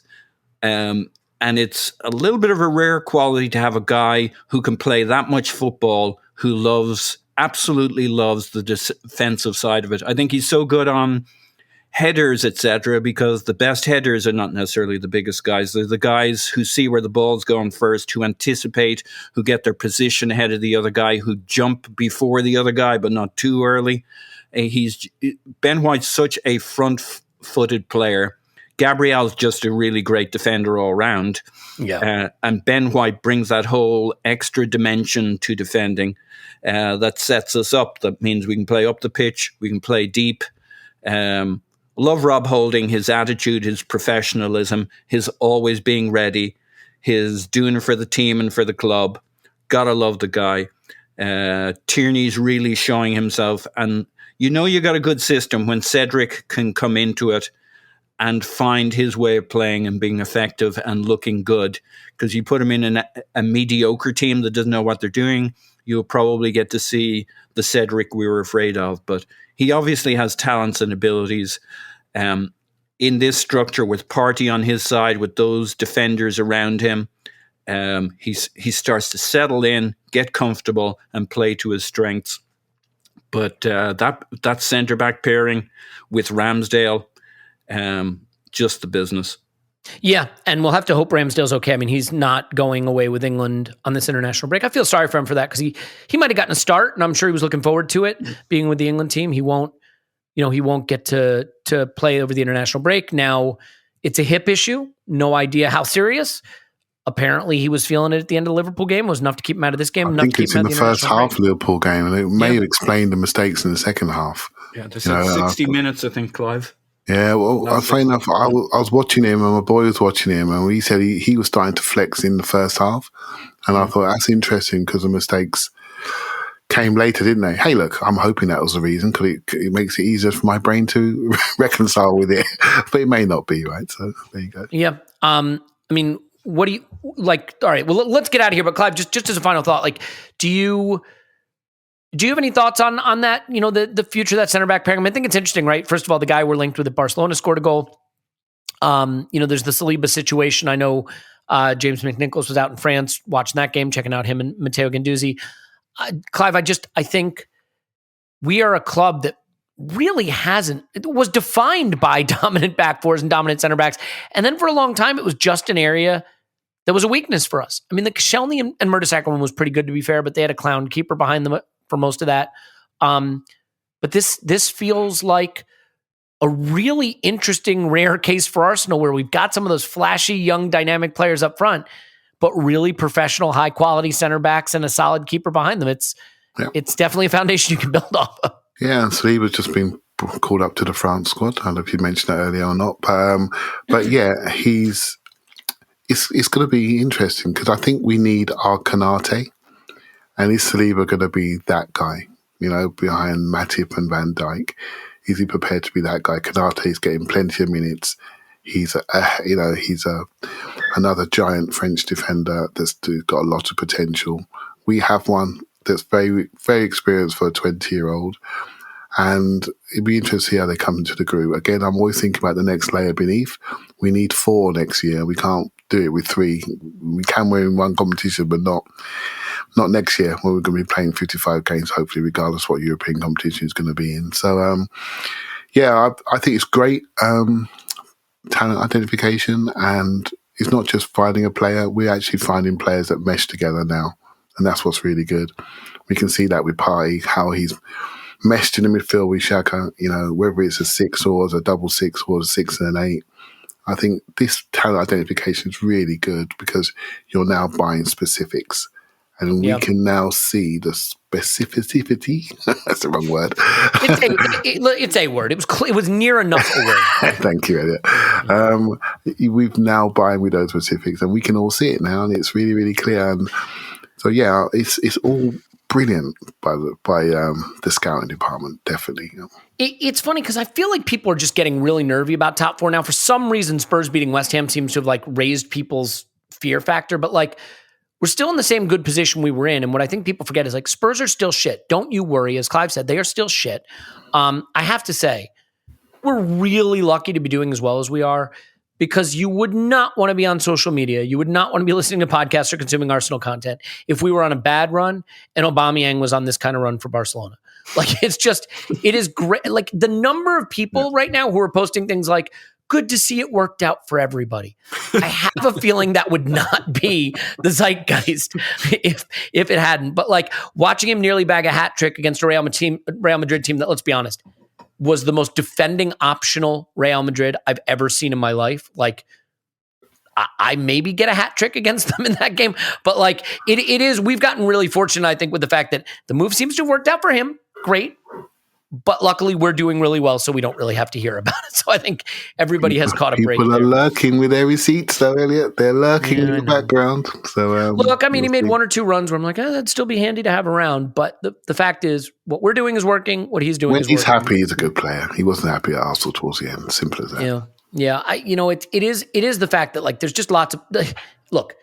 And it's a little bit of a rare quality to have a guy who can play that much football, who loves absolutely loves the defensive side of it. I think he's so good on headers, etc., because the best headers are not necessarily the biggest guys. They're the guys who see where the ball's going first, who anticipate, who get their position ahead of the other guy, who jump before the other guy, but not too early. Ben White's such a front-footed player. Gabriel's just a really great defender all round. Yeah. And Ben White brings that whole extra dimension to defending that sets us up. That means we can play up the pitch, we can play deep. Love Rob Holding, his attitude, his professionalism, his always being ready, his doing it for the team and for the club. Gotta love the guy. Tierney's really showing himself. And you know you got a good system when Cedric can come into it and find his way of playing and being effective and looking good. Because you put him in a mediocre team that doesn't know what they're doing, you'll probably get to see the Cedric we were afraid of. But he obviously has talents and abilities. In this structure with Partey on his side, with those defenders around him, he starts to settle in, get comfortable, and play to his strengths. But that centre-back pairing with Ramsdale, just the business. Yeah, and we'll have to hope Ramsdale's okay. I mean, he's not going away with England on this international break. I feel sorry for him for that because he might have gotten a start, and I'm sure he was looking forward to it, being with the England team. He won't get to play over the international break. Now, it's a hip issue. No idea how serious. Apparently, he was feeling it at the end of the Liverpool game. It was enough to keep him out of this game. I think it's in the first half of the Liverpool game, and it may have explained the mistakes in the second half. Yeah, there's 60 minutes, I think, Clive. Yeah, well, funny enough, I was watching him, and my boy was watching him, and he said he was starting to flex in the first half, and I thought that's interesting because the mistakes came later, didn't they? Hey, look, I'm hoping that was the reason because it makes it easier for my brain to reconcile with it, but it may not be, right? So there you go. Yeah, I mean, what do you like? All right, well, let's get out of here. But Clive, just as a final thought, like, do you have any thoughts on that? You know, the future of that center back pairing. I mean, I think it's interesting, right? First of all, the guy we're linked with at Barcelona scored a goal. There's the Saliba situation. I know James McNicholas was out in France watching that game, checking out him and Matteo Guendouzi. Clive, I think we are a club that really was defined by dominant back fours and dominant center backs. And then for a long time, it was just an area that was a weakness for us. I mean, the Koscielny and Mertesacker one was pretty good, to be fair, but they had a clown keeper behind them for most of that. But this feels like a really interesting, rare case for Arsenal where we've got some of those flashy, young, dynamic players up front, but really professional, high-quality center backs and a solid keeper behind them. It's definitely a foundation you can build off of. Yeah, and Saliba's just been called up to the France squad. I don't know if you mentioned that earlier or not. But yeah, it's going to be interesting because I think we need our Kanate. And is Saliba going to be that guy, behind Matip and Van Dijk? Is he prepared to be that guy? Kanate is getting plenty of minutes. He's another giant French defender that's got a lot of potential. We have one that's very, very experienced for a 20-year-old. And it'd be interesting to see how they come into the group. Again, I'm always thinking about the next layer beneath. We need 4 next year. We can't do it with 3. We can win in one competition, but not next year when we're going to be playing 55 games, hopefully, regardless what European competition is going to be in. So, I think it's great talent identification, and it's not just finding a player. We're actually finding players that mesh together now, and that's what's really good. We can see that with Partey, how he's meshed in the midfield with Xhaka, whether it's a 6 or a double 6 or a 6 and an 8. I think this talent identification is really good because you're now buying specifics. And we can now see the specificity. That's the wrong word. It's a word. It was near enough a word. Thank you, Elliot. We've now buying with those specifics, and we can all see it now, and it's really, really clear. And so, it's all brilliant by the scouting department, definitely. It's funny because I feel like people are just getting really nervy about top 4 now. For some reason, Spurs beating West Ham seems to have raised people's fear factor, but we're still in the same good position we were in. And what I think people forget is Spurs are still shit. Don't you worry. As Clive said, they are still shit. I have to say, we're really lucky to be doing as well as we are because you would not want to be on social media. You would not want to be listening to podcasts or consuming Arsenal content if we were on a bad run and Aubameyang was on this kind of run for Barcelona. Like, it is great. Like, the number of people right now who are posting things like, good to see it worked out for everybody. I have a feeling that would not be the zeitgeist if it hadn't. But like, watching him nearly bag a hat trick against a Real Madrid team that, let's be honest, was the most defending optional Real Madrid I've ever seen in my life. Like, I maybe get a hat trick against them in that game, but like, it is, we've gotten really fortunate, I think, with the fact that the move seems to have worked out for him. Great. But luckily, we're doing really well, so we don't really have to hear about it. So I think everybody has caught a break. People are lurking with their receipts, though, Elliot. They're lurking in the background. So look, I mean, he made 1 or 2 runs where I'm like, that'd still be handy to have around. But the fact is, what we're doing is working. What he's doing is working. When he's happy, he's a good player. He wasn't happy at Arsenal towards the end. Simple as that. Yeah. It is the fact that, like, there's just lots of look.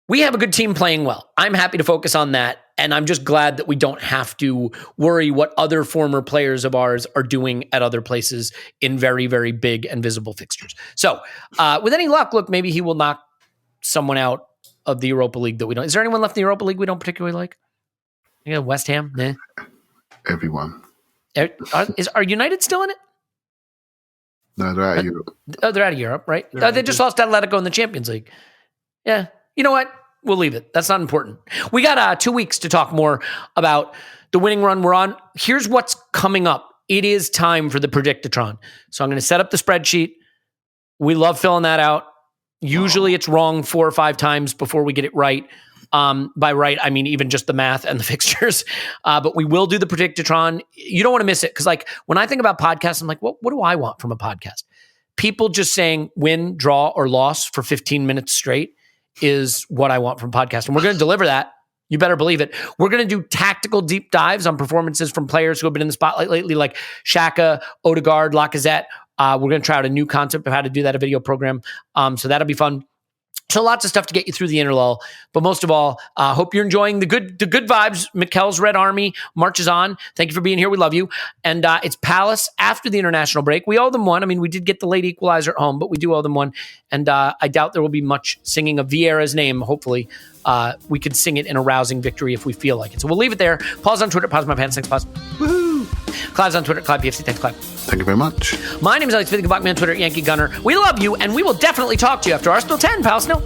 We have a good team playing well. I'm happy to focus on that. And I'm just glad that we don't have to worry what other former players of ours are doing at other places in very, very big and visible fixtures. So with any luck, look, maybe he will knock someone out of the Europa League that we don't. Is there anyone left in the Europa League we don't particularly like? Yeah, West Ham? Nah. Everyone. Are United still in it? No, they're out of Europe. Oh, they're out of Europe, right? They just lost Atletico in the Champions League. Yeah. You know what? We'll leave it. That's not important. We got 2 weeks to talk more about the winning run we're on. Here's what's coming up. It is time for the Predictatron. So I'm going to set up the spreadsheet. We love filling that out. Usually it's wrong 4 or 5 times before we get it right. By right, I mean even just the math and the fixtures. But we will do the Predictatron. You don't want to miss it, because like, when I think about podcasts, I'm like, what do I want from a podcast? People just saying win, draw, or loss for 15 minutes straight is what I want from podcast. And we're going to deliver that. You better believe it. We're going to do tactical deep dives on performances from players who have been in the spotlight lately, like Xhaka, Odegaard, Lacazette. We're going to try out a new concept of how to do that, a video program. So that'll be fun. So lots of stuff to get you through the interlull. But most of all, hope you're enjoying the good vibes. Mikel's Red Army marches on. Thank you for being here. We love you. And it's Palace after the international break. We owe them one. I mean, we did get the late equalizer at home, but we do owe them one. And I doubt there will be much singing of Vieira's name. Hopefully, we could sing it in a rousing victory if we feel like it. So we'll leave it there. Paul's on Twitter. Pause my pants. Thanks, pause. Woohoo! Clive's on Twitter. Clive PFC. Thanks, Clive. Thank you very much. My name is Elliot. You can block me on Twitter, Yankee Gunner. We love you, and we will definitely talk to you after Arsenal 10, pals. No.